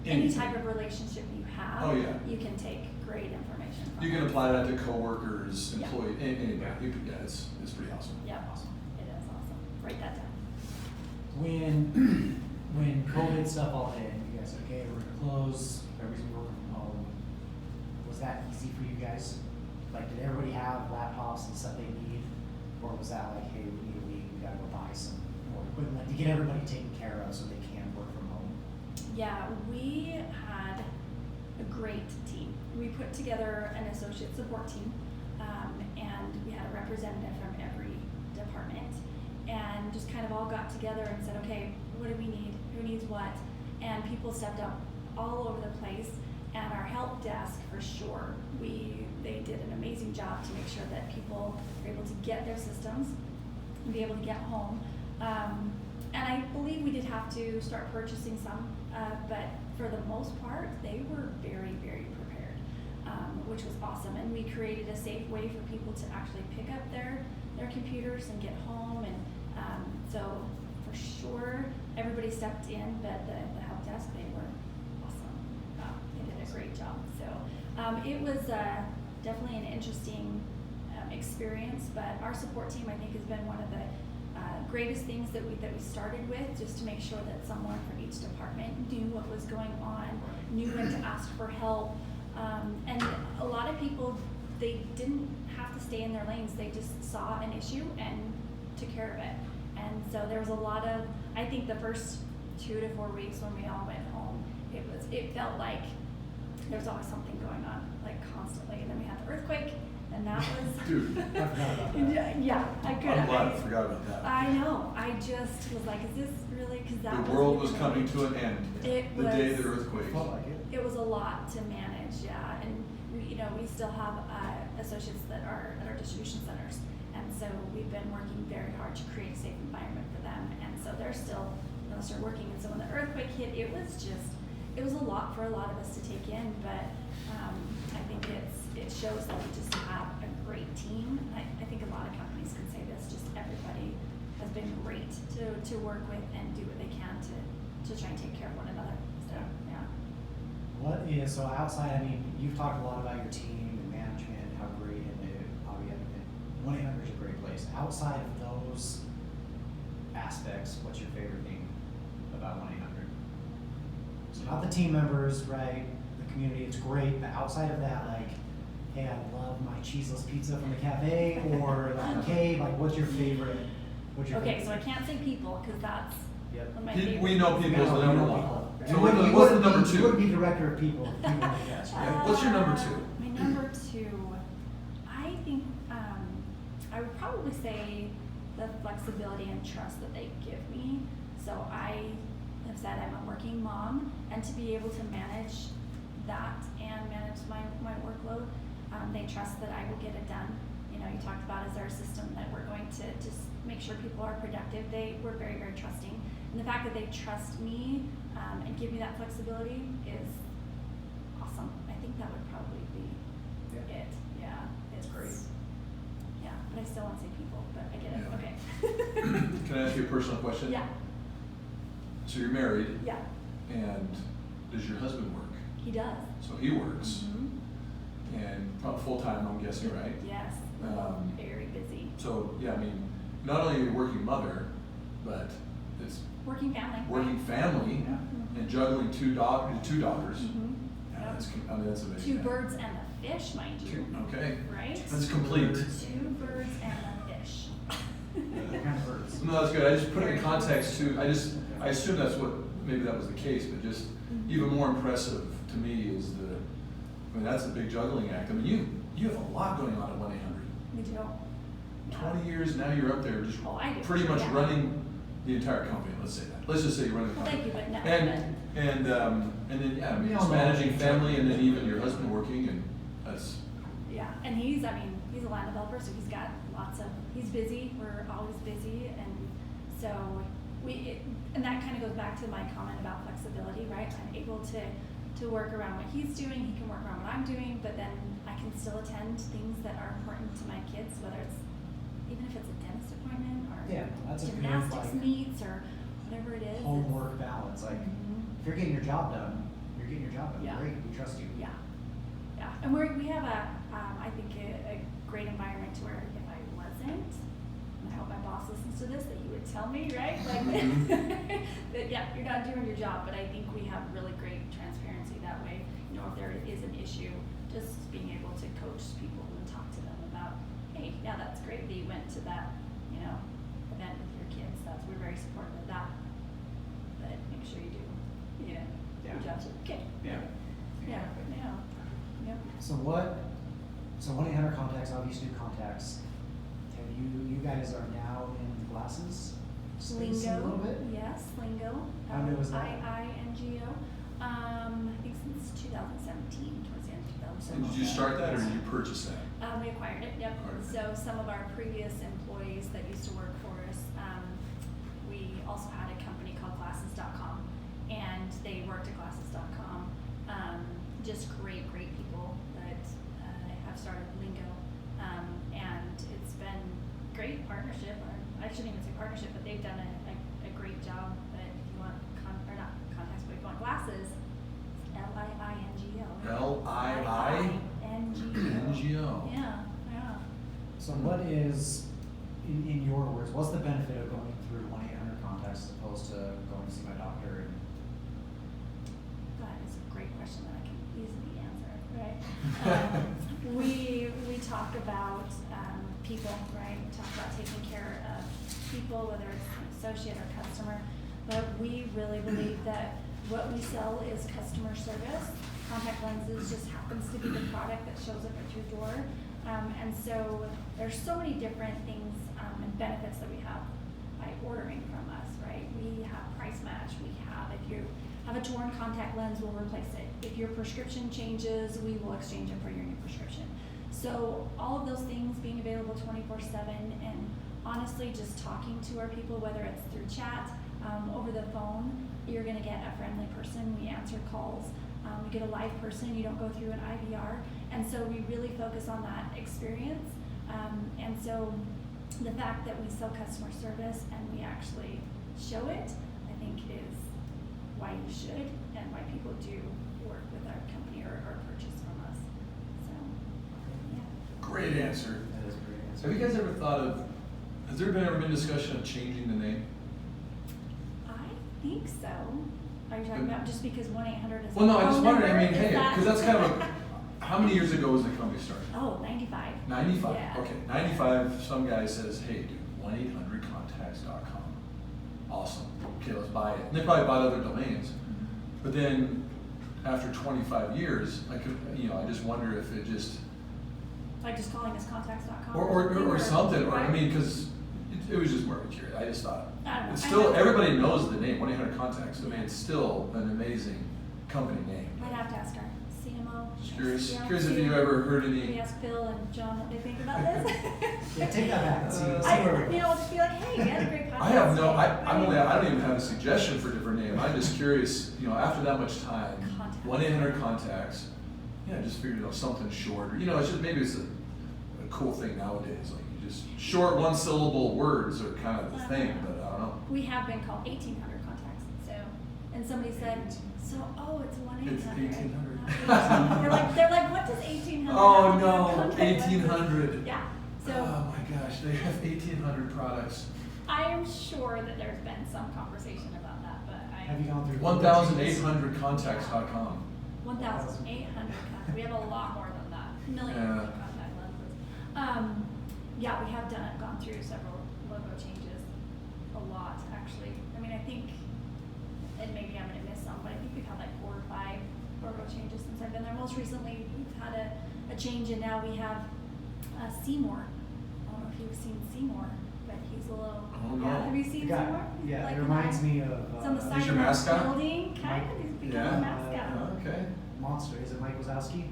any type of relationship you have. Oh yeah. You can take great information from You can it. apply that to coworkers, employees, anybody. Yeah. It's pretty awesome. Yeah, Awesome. it is awesome. Write that down. When COVID stuff all hit, and you guys said, okay, we're gonna close, everybody's gonna be working from home, was that easy for you guys? Like, did everybody have laptops and stuff they need? Or was that like, hey, we need a week, we gotta go buy some more equipment to get everybody taken care of so they can work from home? Yeah, we had a great team. We put together an associate support team, and we had a representative from every department, and just kind of all got together and said, okay, what do we need? Who needs what? And people stepped up all over the place. And our help desk, for sure, they did an amazing job to make sure that people were able to get their systems and be able to get home. And I believe we did have to start purchasing some, but for the most part, they were very, very prepared, which was awesome. And we created a safe way for people to actually pick up their computers and get home. And so for sure, everybody stepped in, but the help desk, they were awesome. They did a great job. So it was definitely an interesting experience, but our support team, I think, has been one of the greatest things that we started with, just to make sure that someone from each department knew what was going on, knew when to ask for help. And a lot of people, they didn't have to stay in their lanes. They just saw an issue and took care of it. And so there was a lot of, I think the first 2 to 4 weeks when we all went home, it felt like there was always something going on, like constantly. And then we had the earthquake, and that was Dude, I forgot about that. Yeah, I could. I'm glad I forgot about that. I know. I just was like, is this really? Because that The world was coming to an end. It the was, day of the earthquake. Felt like it. It was a lot to manage, yeah. And we still have associates that are at our distribution centers, and so we've been working very hard to create a safe environment for them. And so they're still working. And so when the earthquake hit, it was a lot for a lot of us to take in. But I think it shows that we just have a great team. I think a lot of companies can say this. Just everybody has been great to work with and do what they can to try and take care of one another. So yeah. So outside, I mean, you've talked a lot about your team and management, how great and how you have been. 1-800 is a great place. Outside of those aspects, what's your favorite thing about 1-800? So not the team members, right? The community, it's great, but outside of that, like, hey, I love my cheeseless pizza from the cafe, or the arcade, like, what's your favorite? Okay, so I can't say people, because that's Yep. one of my favorites. We know people as the number one. So You what's the wouldn't number be- two? You wouldn't be director of people. If you wanted to guess, right? What's your number two? My number two, I think I would probably say the flexibility and trust that they give me. So I have said I'm a working mom, and to be able to manage that and manage my workload, they trust that I will get it done. You talked about, is there a system that we're going to just make sure people are productive? They were very, very trusting. And the fact that they trust me and give me that flexibility is awesome. I think that would probably be it. Yeah, it's great. Yeah, but I still want to say people, but I get it. Yeah. Okay. Can I ask you a personal question? Yeah. So you're married, Yeah, and does your husband work? he does. So he works, Mhm. and probably full-time, I'm guessing, right? Yes. Very busy. So, yeah, I mean, not only are you a working mother, but it's Working family. working family Yeah. and juggling two daughters. Mhm. Yeah, I mean, that's amazing. 2 birds and a fish, mind you. Okay. Right? That's complete. 2 birds and a fish. What kind of birds? No, that's good. I just put it in context too. I assume that's what, maybe that was the case, but just even more impressive to me is that's a big juggling act. I mean, you have a lot going on at 1-800. We do. 20 years, now you're up there just Oh, I do. pretty much Yeah. running the entire company, let's say that. Let's just say you're running the Well, company. thank you, but no. And then, yeah, I mean, We just all know. managing family and then even your husband working, and that's, Yeah, and he's a land developer, so he's got he's busy, we're always busy, and so and that kind of goes back to my comment about flexibility, right? I'm able to work around what he's doing, he can work around what I'm doing, but then I can still attend things that are important to my kids, whether it's, even if it's a dentist appointment, or Yeah, that's a good, gymnastics like, meets, or whatever it is. homework balance, like, Mhm. if you're getting your job done, Yeah. great, we trust you. Yeah, yeah, and we have I think a great environment to where if I wasn't, and I hope my boss listens to this, that you would tell me, right? Like, that, yeah, you're not doing your job, but I think we have really great transparency that way. If there is an issue, just being able to coach people and talk to them about, hey, yeah, that's great that you went to that, event with your kids. We're very supportive of that, but make sure you do, Yeah. your job. Okay. Yeah. Yeah, yeah, yep. So 1-800 contacts, obviously new contacts. Have you guys are now in glasses space a little bit? Yes, Lingo. How new was that? IINGO. I think since 2017, towards the end of 2017. and did you start that or did you purchase that? We acquired it, yep. Acquired it. So some of our previous employees that used to work for us, we also had a company called Glasses.com, and they worked at Glasses.com. Just great people that have started Lingo, and it's been great partnership. Or I shouldn't even say partnership, but they've done a great job. But if you want or not contacts, but if you want glasses, LIINGO. LIINGO. Yeah. So what is, in your words, what's the benefit of going through 1-800 contacts as opposed to going to see my doctor? And That is a great question that I can easily answer, right? We talk about people, right? We talk about taking care of people, whether it's an associate or customer, but we really believe that what we sell is customer service. Contact lenses just happens to be the product that shows up at your door. And so there's so many different things and benefits that we have by ordering from us, right? We have price match. We have, if you have a torn contact lens, we'll replace it. If your prescription changes, we will exchange it for your new prescription. So all of those things being available 24/7, and honestly just talking to our people, whether it's through chat, over the phone, you're gonna get a friendly person. We answer calls. We get a live person. You don't go through an IVR. And so we really focus on that experience. And so the fact that we sell customer service and we actually show it, I think is why you should and why people do work with our company or purchase from us. So, yeah. Great answer. that is a great answer. Have you guys ever thought of, has there ever been discussion of changing the name? I think so. Are you talking about just because 1-800 is Well, no, I just phone wondered, number? I mean, Is hey, that- because that's kind of how many years ago was the company started? Oh, 95. 95, Yeah. okay, 95, some guy says, hey, dude, 1-800contacts.com. Awesome, okay, let's buy it. And they probably bought other domains. But then, after 25 years, I just wonder if it just, Like just calling us contacts.com. or something, or I right? mean, because it was just more curious. I just thought, I don't know. it's I still, know. everybody knows the name, 1-800contacts. I mean, it's still an amazing company name. Might have to ask our CMO. Just curious, Yeah, curious if see- you ever heard Maybe any. ask Bill and John what they think about this. Yeah, take that back and see where we go. I'll just be like, hey, we had a great podcast. I have no, today. I don't even have a suggestion for a different name. I'm just curious, after that much time, Contacts. 1-800contacts. Yeah, I just figured, something short, or, it's just, maybe it's a cool thing nowadays, like you just, short one syllable words are kind of the thing, but I don't know. We have been called 1800 contacts, so, and somebody said, it's 1-800. It's 1800. They're like, what does 1800? Oh have to do with no, contact lenses?" 1800. Yeah, so. Oh my gosh, they have 1800 products. I am sure that there's been some conversation about that, but Have you gone through? 1800contacts.com. 1,800 contacts. We have a lot more than that. Millions Yeah. of contact lenses. Yeah, we have gone through several logo changes. A lot, actually. I mean, I think, and maybe I'm gonna miss some, but I think we've had like 4 or 5 logo changes since I've been there. Most recently, we've had a change, and now we have Seymour. I don't know if you've seen Seymour, but he's a little. Oh, no. Yeah, have you seen The guy- Seymour? Yeah, Like it reminds me of. It's on the side He's your of the mascot? building, kind of. He's become Yeah. a mascot. Okay. Monster. Is it Mike Wazowski?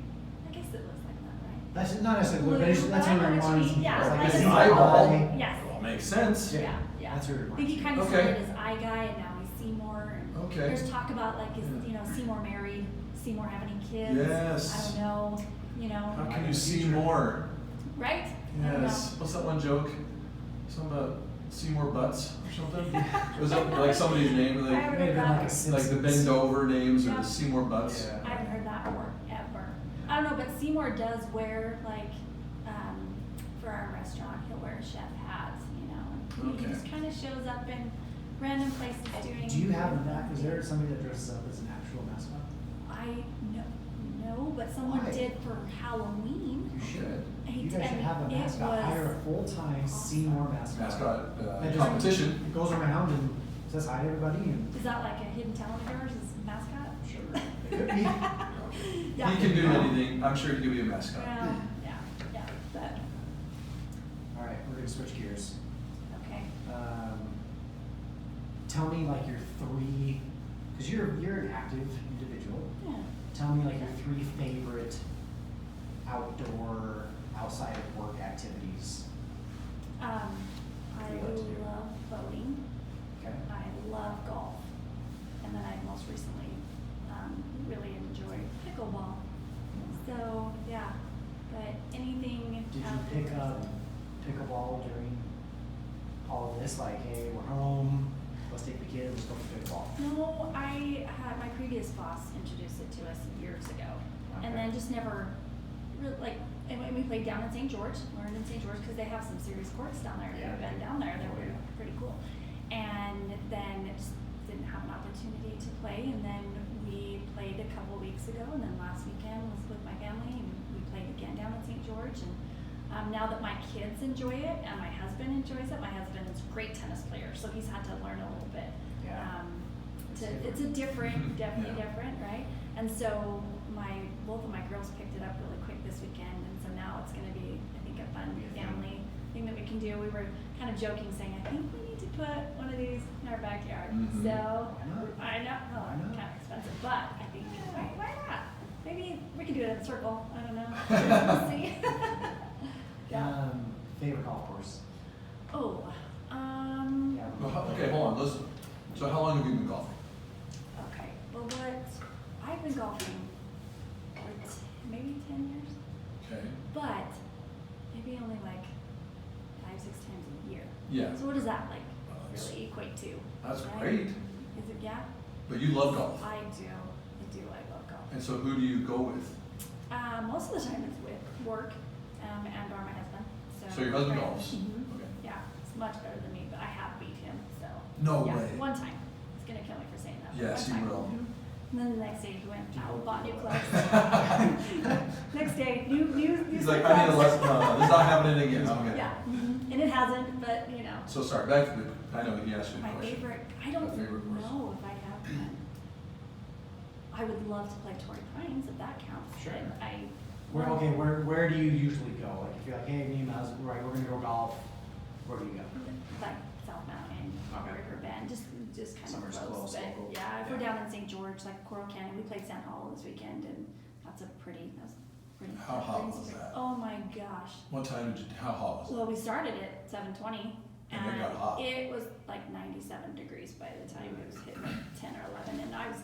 I guess it looks like that, right? That's not necessarily, Blue, but that's but what I it know what you reminds mean. me. Yeah, It's like like a this eyeball. eye. Yes. Well, makes sense. Yeah. Yeah. That's what it I think reminds he me. kind of Okay. started as eye guy, and now he's Seymour. And Okay. There's talk about like, is Yeah. Seymour married? Seymour have any kids? Yes. I don't know. How Right can in you the see future. more? Right? I don't Yes. know. What's that one joke? Something about Seymour Butts or something? Was it like somebody's name? I Like, haven't Maybe heard like a that. like the Simpsons. bend over names or Yeah. the Seymour Butts? Yeah. I haven't heard that word ever. I don't know, but Seymour does wear like, for our restaurant, he'll wear chef hats, and he Okay. just kind of shows up in random places doing. Do you have that? Is there somebody that dresses up as an actual mascot? I no, but someone Why? did for Halloween. You should. He You did, guys should and have a it mascot. was Hire a full-time awesome. Seymour mascot. Mascot That just- competition. It goes around and says hi to everybody and. Is that like a hidden talent of yours? Is mascot? Sure. It could be. Yeah. He can do anything. I'm sure he could be a mascot. Well, yeah, but All right, we're gonna switch gears. okay. Tell me like your 3, because you're an active individual. Yeah. Tell me like your 3 favorite outdoor, outside of work activities. I What do you like to do? love boating. Okay. I love golf, and then I most recently really enjoyed pickleball. So yeah, but anything. Did you out pick there- up pickleball during all of this? Like, hey, we're home, let's take the kids, let's go play pickleball. No, I had my previous boss introduced it to us years ago, Okay. and then just never, like, and we played down in St. George, learned in St. George, because they have some serious courts down there. Yeah. I've been down there, they Oh, were yeah. pretty cool. And then just didn't have an opportunity to play, and then we played a couple weeks ago, and then last weekend was with my family, and we played again down in St. George, and now that my kids enjoy it and my husband enjoys it, my husband is a great tennis player, so he's had to learn a little bit. Yeah. It's a different, definitely Yeah. different, right? And so both of my girls picked it up really quick this weekend, and so now it's gonna be, I think, a fun Be a thing. family thing that we can do. We were kind of joking, saying, I think we need to put one of these in our backyard. Mhm. So, Why not? I know, Why not? kind of expensive, but I think, why not? Maybe we could do it in a circle, I don't know. We'll see. Yeah. Favorite golf course? Oh, Yeah. Okay, hold on. So how long have you been golfing? okay, well, I've been golfing for maybe 10 years, Okay. but maybe only like 5-6 times a year. Yeah. So what does that like That's- really equate to? That's right? great. Is it, yeah? But you love golf. I love golf. And so who do you go with? Most of the time it's with work, and or my husband, so. So your husband right. golfs? Mhm. Okay. Yeah, it's much better than me, but I have beat him, so. No yeah, way. One time. He's gonna kill me for saying that. but Yes, one he time. will. Mhm. And then the next day he went out and bought new He clubs. Next day, new He's set like, I need a clubs. lesson. No, this is not happening again. Okay. Yeah, and it hasn't, but you know. So sorry, back to I know he asked you a My question. favorite, I don't My favorite course. know if I have one. I would love to play Torrey Pines, if that counts. Sure. but Where do you usually go? Like if you're like, hey, me and my husband, right, we're gonna go golf, where do you go? Like South Mountain, Okay. River Bend, just kind of Somewhere's close. close, But local. yeah, if we're Yeah. down in St. George, like Coral Canyon, we played Sand Hollow this weekend, and that's pretty. How hot was that? Oh my gosh. What time how hot was it? Well, we started at 7:20, And it got hot. it was like 97 degrees by the time it was hitting like 10 or 11, and I was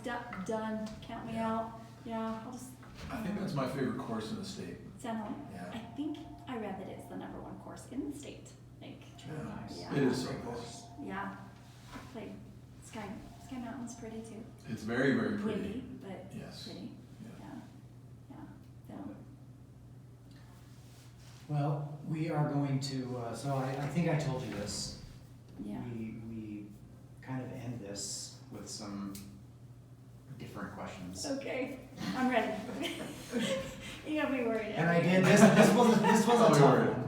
done. Count me Yeah. out. Yeah, I'll just. I think that's my favorite course in the state. Sand Hollow. Yeah. I think I read that it's the #1 course in the state. Like, It's really nice. Yeah. It is so Great nice. course. yeah, I played Sky Mountain's pretty too. It's very, very pretty. Windy, but Yes. pretty. Yeah. Yeah. So. Well, we are going to, so I think I told you this. Yeah. We kind of end this with some different questions. questions. Okay, I'm ready. You got me worried. And I did, this was a Don't tough be worried. one.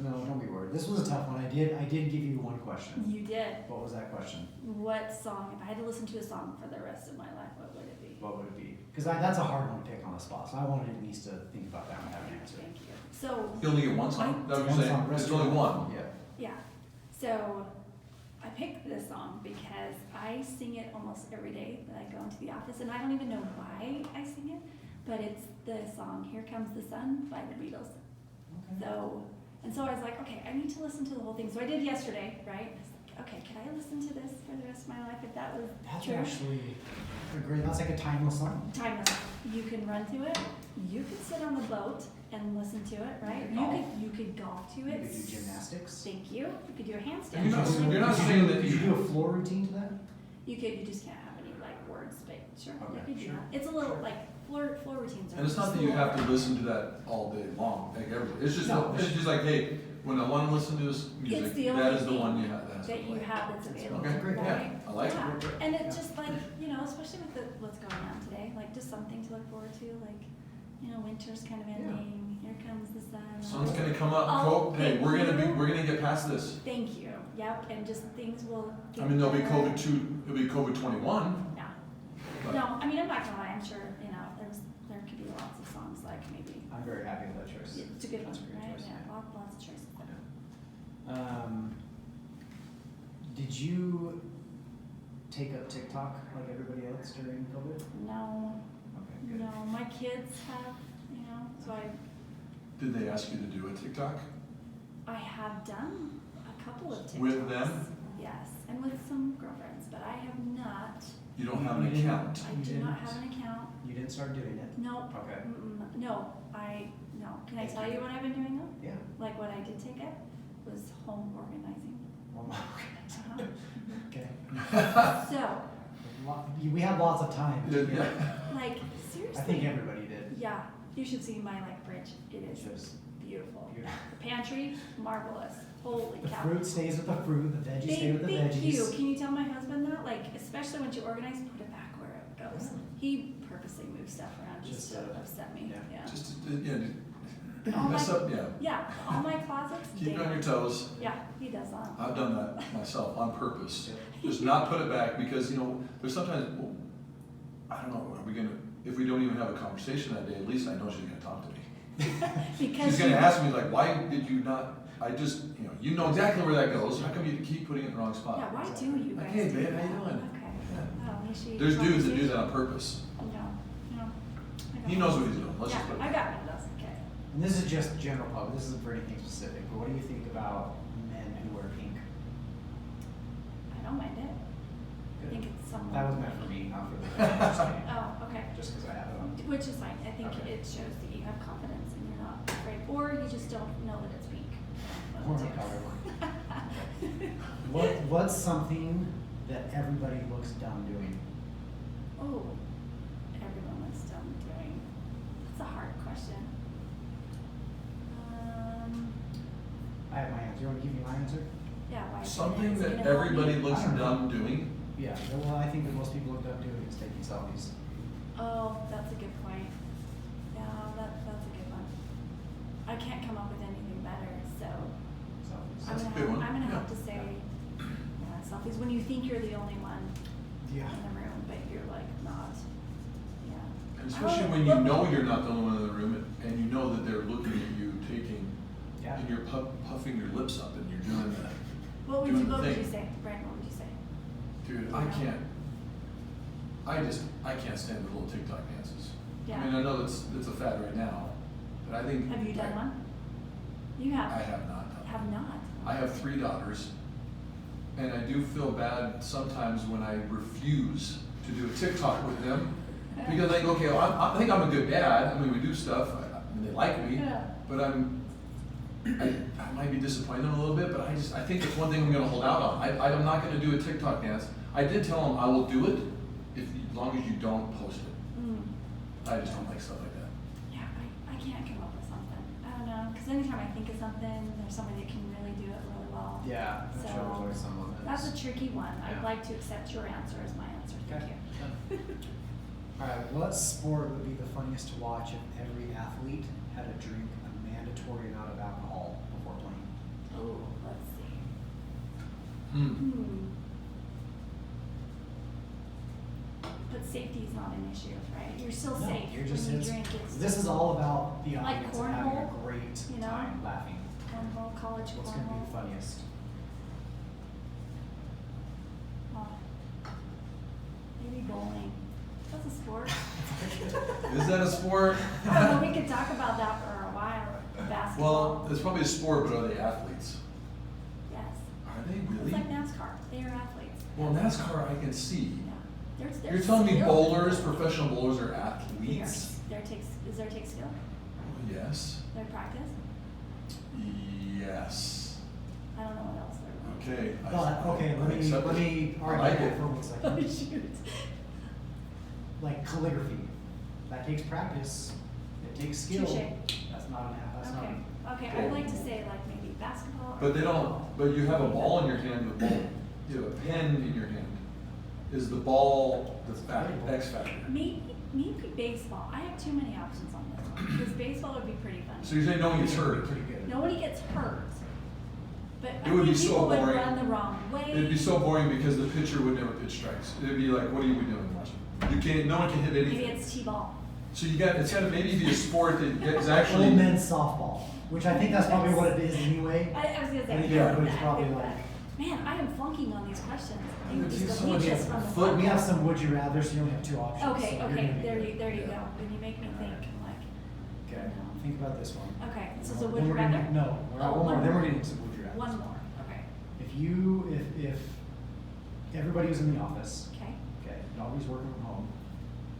No, don't be worried. This was a tough one. I did give you one question. You did. What was that question? What song, if I had to listen to a song for the rest of my life, what would it be? What would it be? Because that's a hard one to pick on the spot, so I wanted Denise to think about that and have an answer. Thank you. So, You only get one song? That's what One you're song, saying? rest It's of only it. one? Yeah. yeah, so I picked this song because I sing it almost every day that I go into the office, and I don't even know why I sing it, but it's the song Here Comes the Sun by the Beatles. Okay. So I was like, okay, I need to listen to the whole thing. So I did yesterday, right? I was like, okay, can I listen to this for the rest of my life if that was That's true? actually a great, that's like a timeless song. Timeless. You can run to it. You could sit on the boat and listen to it, right? You could golf. You could golf to You it. could do gymnastics. Thank you. You could do a handstand. You're not saying that Could you do a floor routine to that? You just can't have any like words, but sure, Okay, you could do sure. that. It's a little Sure. like floor routines are. And it's not that you have to listen to that all day long, like it's just, No. it's just like, hey, when I wanna listen to this music, It's the that only is the thing one you have, that's the that you play. have that's available, Okay, great, right? yeah, I like it. Yeah. And it's Yeah. just like, especially with what's going on today, like just something to look forward to, like, winter's kind of ending, here comes the sun. Sun's gonna come up, Oh, hey, thank we're you. gonna get past this. Thank you, yep, and just things will. I mean, there'll be better. it'll be COVID-21, Yeah. but. No, I mean, I'm not gonna lie, I'm sure, there could be lots of songs like maybe, I'm very happy with that choice. it's a good one, That's a great right? choice, Yeah, yeah. lots of choices. Did you take up TikTok like everybody else during COVID? No, Okay, good. no, my kids have, so Did they ask you to do a TikTok? I have done a couple of TikToks. With them? Yes, and with some girlfriends, but I have not, You don't have an You didn't- account? I You do not didn't? have an account. You didn't start doing it? Nope. Okay. No, no. Can I tell you what I've been doing though? Yeah. Like what I did take it was home organizing. Well, Uh-huh. okay. So, We had lots of time. Yeah. like seriously. I think everybody did. Yeah, you should see my fridge. It is Just beautiful. beautiful. The pantry, marvelous. Holy The cow. fruit stays with the fruit, the veggies stay with the veggies. Thank you. Can you tell my husband that? Like, especially once you organize, put it back where it goes. Yeah. He purposely moves stuff around just Just, to upset me. yeah. Yeah. Just, All mess my- up, yeah. Yeah, all my closets. Keep it on damn. your toes. Yeah, he does that. I've done that myself on purpose. Yeah. Just not put it back because, there's sometimes, well, I don't know, if we don't even have a conversation that day, at least I know she's gonna talk to me. Because She's gonna ask me like, why did you not, you know exactly where that goes, how come you keep putting it in the wrong spot? Yeah, why do you guys Hey, do babe, that? how you doing? Okay. Yeah. Oh, maybe There's dudes that do that on purpose. No. I got He knows what he's doing, let's Yeah, just put it. I got windows, okay. And this is just general public, this isn't for anything specific, but what do you think about men who wear pink? I don't mind it. I Good. think it's somewhat. That was meant for me, not for the just kidding. Oh, okay. Just because I have it on. Which is fine. I think Okay. it shows that you have confidence and you're not afraid, or you just don't know that it's pink. Or a color What's something that everybody looks dumb doing? Oh, everyone was done doing. It's a hard question. I have my answer. You want to give me my answer? Yeah, why? Something Is it that gonna help everybody me? looks I don't know. dumb doing, Yeah, well, I think that most people look dumb doing is taking selfies. Oh, that's a good point. Yeah, that's a good one. I can't come up with anything better, so Selfies. That's a good one, I'm gonna have yeah. to say, yeah, selfies, when you think you're the only one Yeah. in the room, but you're like not, yeah. and especially when you know you're not the only one in the room, and you know that they're looking at you taking, Yeah. and you're puffing your lips up and you're doing that. What would doing you, the what would thing. you say, Brandon, what would you say? Dude, I can't stand the little TikTok dances. Yeah. I mean, I know it's a fad right now, but I think. Have you done one? You have? I have not done Have one. not? I have 3 daughters, and I do feel bad sometimes when I refuse to do a TikTok with them, because I think, okay, well, I think I'm a good dad, I mean, we do stuff, I mean, they like me, Yeah. but I might be disappointing them a little bit, but I think it's one thing I'm gonna hold out on. I'm not gonna do a TikTok dance. I did tell them I will do it as long as you don't post it. I just don't like stuff like that. Yeah, I can't come up with something. I don't know, because anytime I think of something, there's somebody that can really do it really well. Yeah, I'm So, sure there's always someone That's a tricky one. I'd Yeah. like to accept your answer as my answer. Thank Okay. you. Alright, what sport would be the funniest to watch if every athlete had to drink a mandatory amount of alcohol before playing? Oh, let's see. Hmm. But safety is not an issue, right? You're still No, safe you're just, when you it's, drink. It's this is all about the Like audience and having a cornhole, great you know? time laughing. cornhole, college What's gonna be the cornhole. funniest? Oh. Maybe bowling. That's a sport. Is that a sport? I don't know, we could talk about that for a while. Basketball. Well, it's probably a sport, but are they athletes? Yes. Are they really? It's like NASCAR. They are athletes. Well, NASCAR I can see. Yeah. There's You're telling me skill. bowlers, professional bowlers are athletes? Is there take skill? Yes. Their practice? Yes. I don't know what else they're Okay. But, okay, let accept me it. I argue like that it. for 1 Oh, second. shoot. Like calligraphy, that takes practice, it takes skill. Touche. That's not that's Okay, not. okay, I'd like to say like maybe basketball. But they don't, but you have a ball in your hand, the ball, you have a pen in your hand. Is the ball the X factor? Maybe baseball. I have too many options on this one, because baseball would be pretty fun. So you're saying no one gets hurt? Pretty good. Nobody gets hurt, but I It would be think so people would boring. run the wrong way. It'd be so boring because the pitcher would never pitch strikes. It'd be like, what are we doing? You can't, no one can hit anything. Maybe it's t-ball. So you got, it's gotta maybe be a sport that is Old actually. men's softball, which I think that's probably what it is anyway. I was gonna say. I think I everybody's think probably that. like. Man, I am flunking on these questions. I Yeah, think geez, just someone delete gets this from the But we have podcast. some would you rather, so you only have 2 options. Okay, so you're okay, gonna be good. there you Yeah. go. When you make me think, I'm like, Okay, no. think about this one. Okay, so Then would you we're gonna- rather? No, we're at Oh, one more, one then we're more. getting some would you rather. One more, okay, If everybody was in the office, okay. okay, nobody's working from home,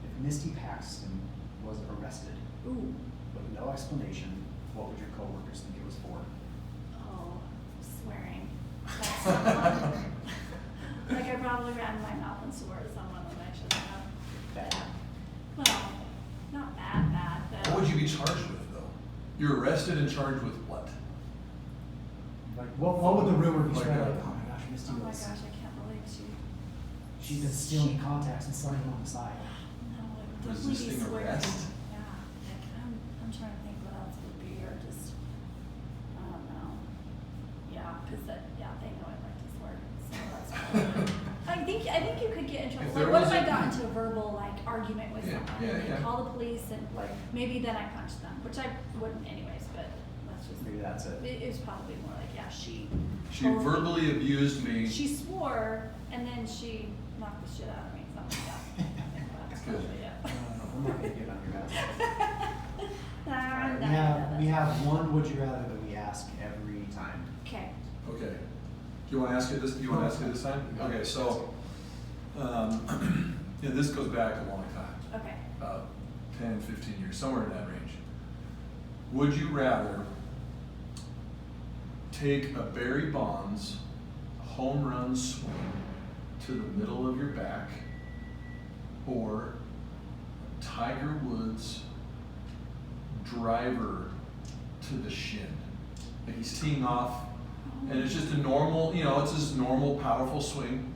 if Misty Paxton was arrested Ooh, with no explanation, what would your coworkers think it was for? oh, swearing. That's so fun. Like I probably ran my mouth and swore at someone when I shouldn't have. Bad. Well, not bad, but. What would you be charged with though? You're arrested and charged with what? Like, what would the rumor be Like spread a- like, oh my gosh, Misty Oh my was, gosh, I can't believe she's been stealing contacts and selling them on the side. No, it would definitely be Resisting swearing. arrest? Yeah, like, I'm trying to think what else would be, or just, I don't know. Yeah, cause they know I like to swear, so that's probably. I think you could get in trouble, If there like, what if was I a- got into a verbal, like, argument with Yeah, someone, yeah, and they yeah. call the police and, Like- maybe then I punch them, which I wouldn't anyways, but that's just. Maybe that's it. It was probably more like, yeah, she. She totally- verbally abused me. She swore, and then she knocked the shit out of me, something like that. I think that's Good. probably it. I'm not gonna get on your ass. Nah, Alright, nah, we nah, have one would you rather that we ask every time. Okay. Okay. Do you wanna ask it this, do you wanna ask it this time? Okay, so, yeah, this goes back a long time. Okay. About 10, 15 years, somewhere in that range. Would you rather take a Barry Bonds home run swing to the middle of your back or Tiger Woods driver to the shin? Like he's teeing off and it's just a normal, it's this normal powerful swing,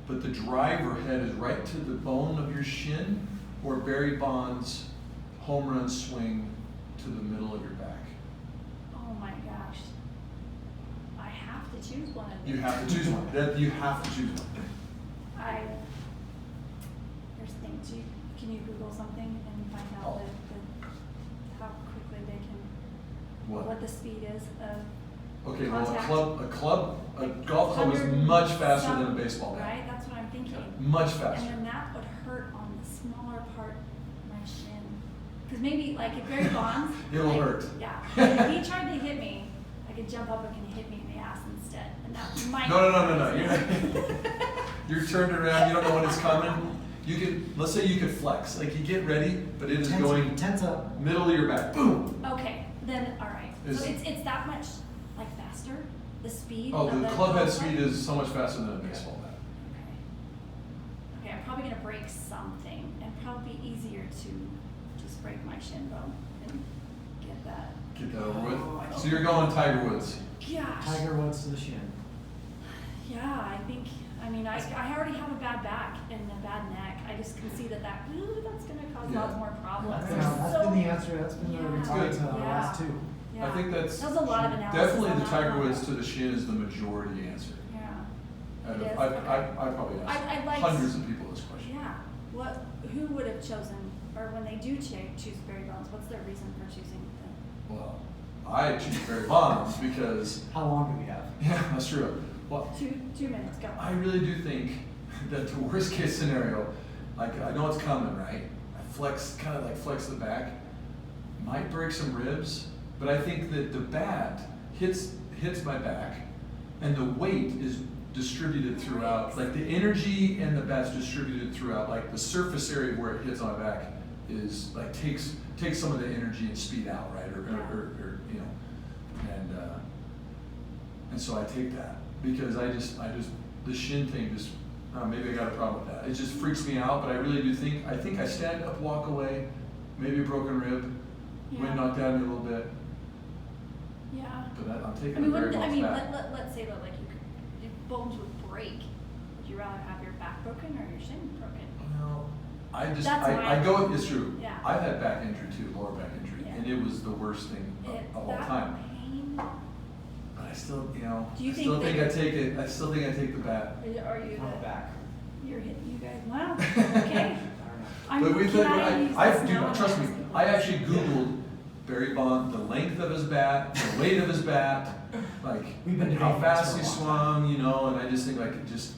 but the driver head is right to the bone of your shin, or Barry Bonds home run swing to the middle of your back. Oh my gosh. I have to choose one of these. You have to choose one. You have to choose one. Here's the thing, can you Google something and find out how quickly they can, what the speed is of Okay, well, contact? a golf club is 100 much faster than a some- baseball bat. Right, that's what I'm thinking. Much And faster. then that would hurt on the smaller part of my shin. Cause maybe like if Barry Bonds. It will like, hurt. Yeah, if he tried to hit me, I could jump up and hit me in the ass instead, and that might. No. You're turned around, you don't know when it's coming. Let's say you could flex, like you get ready, but it is going Tense up. middle of your back, boom. Okay, then, alright, Is- so it's that much, like faster, the speed Oh, of the club head golf speed is so much faster than a baseball bat. Okay. Okay, I'm probably gonna break something, and probably be easier to just break my shin bone and get that. Get that over Oh, I with. don't So you're going Tiger Woods. Gosh. Tiger Woods to the shin. Yeah, I think I mean, I already have a bad back and a bad neck. I just can see that's gonna cause lots more problems. That's been the answer, that's been the response Good. on the last two. Yeah. I think that's That was a lot of analysis. definitely on the that tiger one. woods to the shin is the majority answer. Yeah. I've It is, I've okay. probably asked I'd like hundreds of people this question. Yeah. Who would have chosen, or when they do choose Barry Bonds, what's their reason for choosing them? Well, I choose Barry Bonds because How long do we have? yeah, that's true. Well, 2 minutes, go. I really do think that the worst case scenario, like I know it's coming, right? I kind of flex the back, might break some ribs, but I think that the bat hits my back, and the weight is distributed throughout. Like the energy and the bat's distributed throughout. Like the surface area where it hits on my back is like takes some of the energy and speed out, right? Or you know, and so I take that because I just the shin thing just maybe I got a problem with that. It just freaks me out. But I really do think I stand up, walk away, maybe a broken rib, wind knocked out me a little bit. Yeah. But I'm taking I mean, the Barry Bonds back. let's say that like your bones would break. Would you rather have your back broken or your shin broken? Well, I That's go with it's true. Yeah. I've had back injury too, lower back injury, Yeah. and it was the worst thing of all that time. Pain. But I still, you know, Do you I still think think I take it. I still think I take the bat. Are you On the back. You're hitting you guys. Wow. Okay. I don't know. But we can I use this do now? trust me. I actually Googled Barry Bond, the length of his bat, the weight of his bat, like We've been how debating fast this he for a long swung, you know, and I just think I just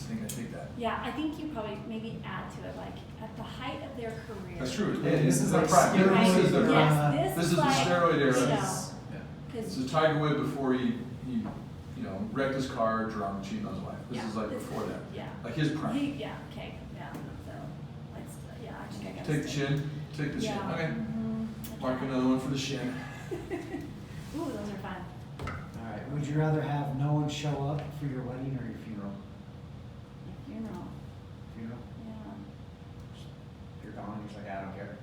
think I take that. Yeah, I think you probably maybe add to it like at the height of their career. That's true. Yeah, this is the like prime. steroid This is the era. prime. Yes, This is the like, steroid era. you know, Yeah. This 'cause- is Tiger Woods before he wrecked his car, drunk, cheating on his wife. This Yeah, is like this- before that. Yeah. Like his prime. Yeah. Okay. Yeah. So, let's. Yeah. I think I gotta Take the stay. chin. Take the chin. Yeah. Okay. Mhm. Mark another one for the shin. Ooh, those are fun. All right, would you rather have no one show up for your wedding or your funeral? Your funeral. Funeral? Yeah. If you're gone, you're just like, I don't care.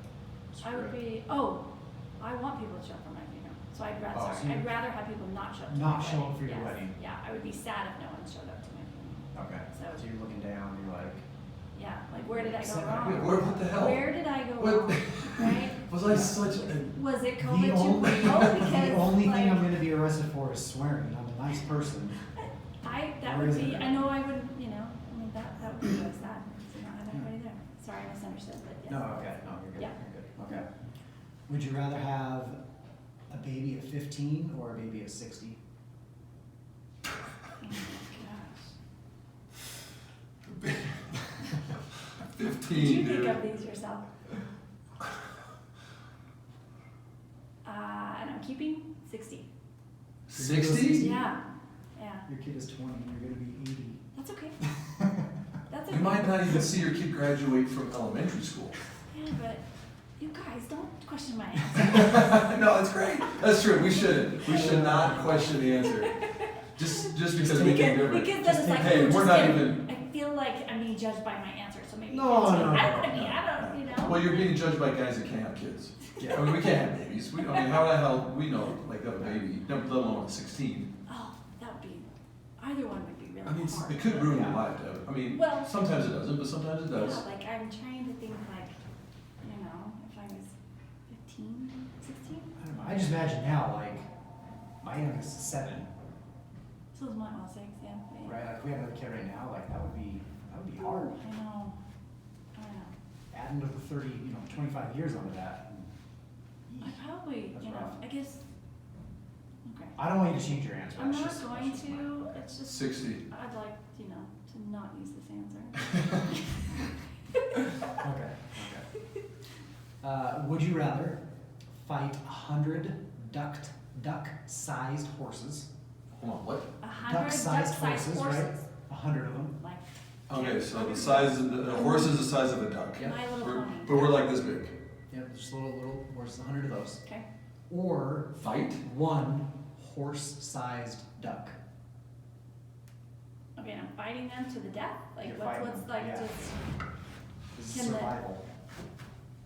I would be. Oh, I want people to show up for my funeral. So I'd rather. Oh, sorry, so you- I'd rather have people not show up. To Not my show wedding. up for your Yes. wedding. Yeah, I would be sad if no one showed up to my funeral. Okay, So- so you're looking down, you're like, Yeah, like where did I go Set wrong? my- What the hell? Where did I go What? wrong? Right? Was I such a... Was it the COVID too only, real? Because the only like, thing I'm gonna be arrested for is swearing. I'm a nice person. that Where would is be. it? I know I would. You know, I mean that would be really sad to not have anybody there. Sorry, I misunderstood, but yes. No, okay, no, you're good, Yeah. you're good, okay. Would you rather have a baby at 15 or a baby at 60? Oh my gosh. 15, Did you dude. think of these yourself? And I'm keeping 60. 60? Yeah. Yeah. Your kid is 20, you're gonna be 80. That's okay. That's okay. You might not even see your kid graduate from elementary school. Yeah, but you guys don't question my answer. No, that's great. That's true. We shouldn't. We should not question the answer. Just because we think different. Because then it's like, Hey, ooh, we're just not kidding. even. I feel like I'm being judged by my answer, so maybe No, 15. no, I don't no, want to be. no. I don't, you know. Well, you're being judged by guys that can't have kids. Yeah. I mean, we can't have babies. I mean, how the hell we know like have a baby, let alone at 16? Oh, that would be. Either one would be really I mean, hard. it could ruin your Yeah. life, Deb. I mean, Well- sometimes it doesn't, but sometimes it does. Yeah, like I'm trying to think like, you know, if I was 15, 16. I don't know, I just imagine now, like, my youngest is 7, So is mine, well, 6, yeah. right? Like, if we had another kid right now, like, that would be hard. I know. Add another 30, 25 years onto that. I probably, That's you know, rough. I guess. Okay. I don't want you to change your answer. I'm That's not just- going that's just to. mine. It's just. 60. I'd like, to not use this answer. Okay. Would you rather fight 100 duck-sized horses? Hold on, what? 100 Duck-sized duck-sized horses, right? 100 of them. Like. Okay, so the size of the horse is the size of a duck. Yeah. My Little Pony. But we're like this big. Yep, just little horses, 100 of those. Okay. Or Fight? one horse-sized duck. Okay, and I'm fighting them to the death? Like, You're fighting what's them, like yeah. just. This is Can the- survival.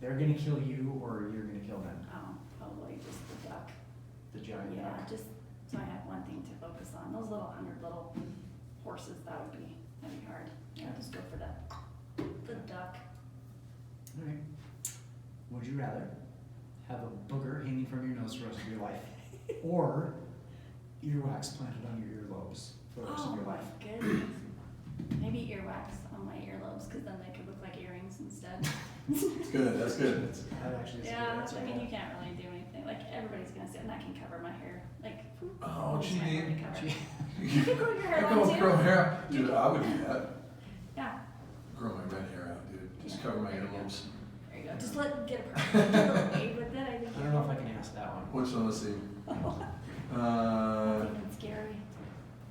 They're gonna kill you or you're gonna kill them. Oh, probably just the duck. The giant Yeah, duck. just so I have one thing to focus on. Those little 100 little horses, that would be That'd be hard. Yeah, just go for the duck. Alright. Would you rather have a booger hanging from your nose for the rest of your life, or earwax planted on your earlobes for the rest of your life? My goodness. Maybe earwax on my earlobes, because then they could look like earrings instead. It's good, that's good. That actually is a good Yeah, answer. I mean, you can't really do anything. Like, everybody's gonna say, and I can cover my hair. Like, Oh, it's my hair to cover. gee. You could grow your hair I long too. grow hair out. You Dude, could- I would do that. Yeah, Grow my red hair out, dude. Just Yeah, cover my there you go. earlobes. there you go. Just get a little wave with it. I think. I don't know if I can ask that one, Which one, let's see. That's even scary.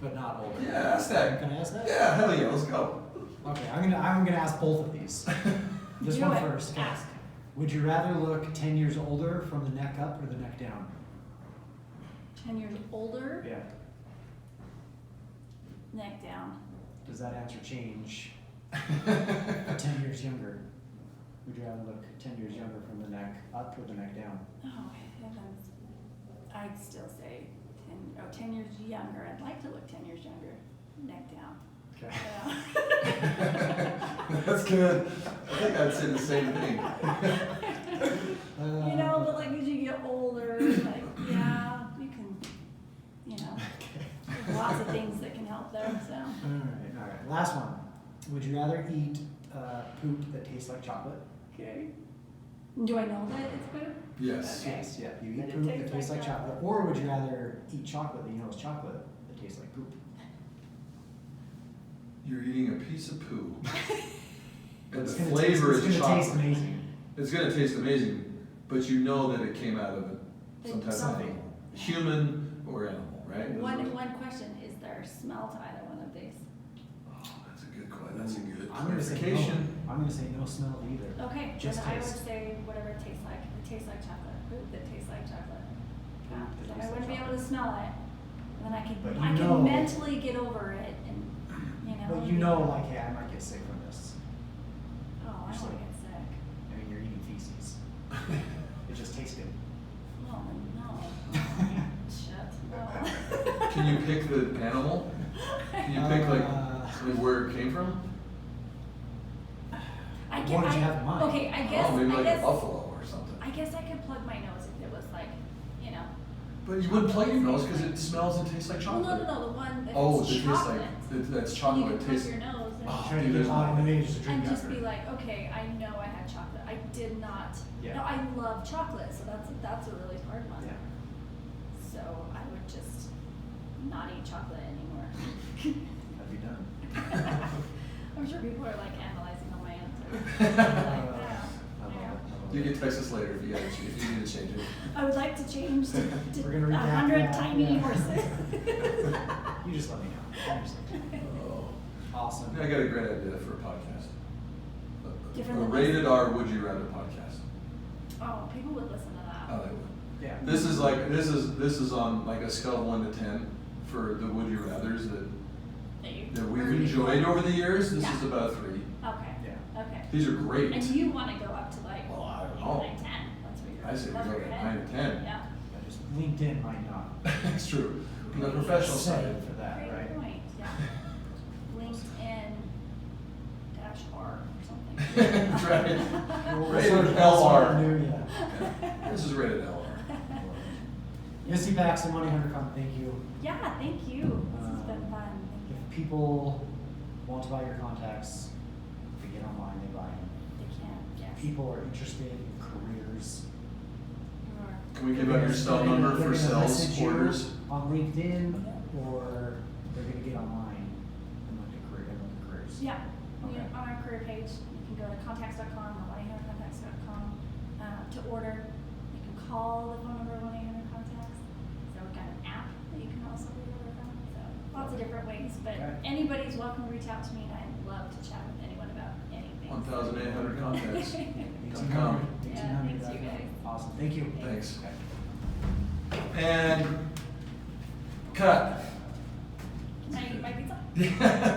but not older. Yeah, ask that. Can I ask that? Yeah, hell yeah, let's go. Okay, I'm gonna ask both of these. This Do one it. first. Okay. Ask. Would you rather look 10 years older from the neck up or the neck down? 10 years older, Yeah. neck down. Does that answer change? 10 years younger. Would you rather look 10 years younger from the neck up or the neck down? Oh, heavens. I'd still say 10 years younger. I'd like to look 10 years younger. Neck down. Okay. Yeah. That's good. I think I'd say the same thing. You know, but like as you get older, like, yeah, you can, you know, there's lots of things that can help there, so. Alright. Last one. Would you rather eat poop that tastes like chocolate? Okay. Do I know that it's good? Yes. Okay. Yes, yeah. You That eat it poop tastes that tastes like like chocolate. Or would you rather eat chocolate that you know is chocolate that tastes like poop? You're eating a piece of poo. And It's the gonna flavor taste, is it's gonna taste chocolate. amazing. It's gonna taste amazing, but you know that it came out of some type of Something. animal. Human or animal, right? One question, is there a smell to either one of these? Oh, that's a good question. That's a good I'm gonna say no. clarification. I'm gonna say no smell to either. Okay, then Just I would taste. say whatever it tastes like. It tastes like chocolate. Poop that tastes like chocolate. Yeah, Poop that then I tastes wouldn't like be able to smell it. And then I But can, you I know- can mentally get over it and, you know. But you know, like, hey, I might get sick from this. Oh, I don't wanna get sick. I mean, you're eating feces. It just tastes good. Oh, no. Shit, no. Can you pick the animal? Can you pick like where it came from? I What get, did you have in mind? okay, I guess, Oh, maybe I like guess, a buffalo or something. I guess I could plug my nose if it was like, you know. But you wouldn't plug your nose because it smells and tastes like Well, chocolate. no, the one Oh, that's it tastes chocolate. like that's And chocolate. you It could tastes. plug your nose and. Oh, Trying to dude, get there's hot no- and maybe just a drink And just after. be like, okay, I know I had chocolate. I did not. Yeah. No, I love chocolate, so that's a really hard one. Yeah. So I would just not eat chocolate anymore. Have you done? I'm sure people are like analyzing all my answers. I Like, love yeah, it. I yeah. love You it. can text us later if you need to change it. I would like to change to We're gonna redact 100 that, tiny yeah. horses. You just let me know. I understand. Oh. Awesome. I got a great idea for a podcast. Different A than rated R Would You Rather podcast. Oh, people would listen to that. Oh, they would. Yeah. This is on like a scale of 1 to 10 for the Would You Rather's that we've Heard enjoyed before. over the years. This Yeah. is about 3. Okay. Yeah. Okay. These are great. And you want to go up to like Well, I don't 8, know. 9, 10. That's what you're. I say we that's go your to head. 9 to 10. Yeah. Yeah, just LinkedIn might not. It's true. On the professional Say side. for that, Great right? point. Yeah. LinkedIn -R or something. That's right. We'll Rated start- we'll start LR. new, yeah. Yeah. This is rated LR. Misty Paxton, Money Hunter, thank you. Yeah, thank you. This has been fun. If people want to buy your contacts, they get online, they buy them. They can, yes. If people are interested in careers. Sure. Can we give out your cell number for sales orders? On LinkedIn, or they're gonna get online and look at careers. Yeah, Okay. on our career page, you can go to contacts.com or 1-800-contacts.com to order. You can call the phone number 1-800-contacts. So we've got an app that you can also reorder from. So lots of different ways, but Okay. anybody's welcome to reach out to me, and I'd love to chat with anyone about anything. 1,800 contacts. 1800. Yeah, thanks you guys. Awesome, thank you. Thanks. Okay. And cut. Can I eat my pizza? Yeah.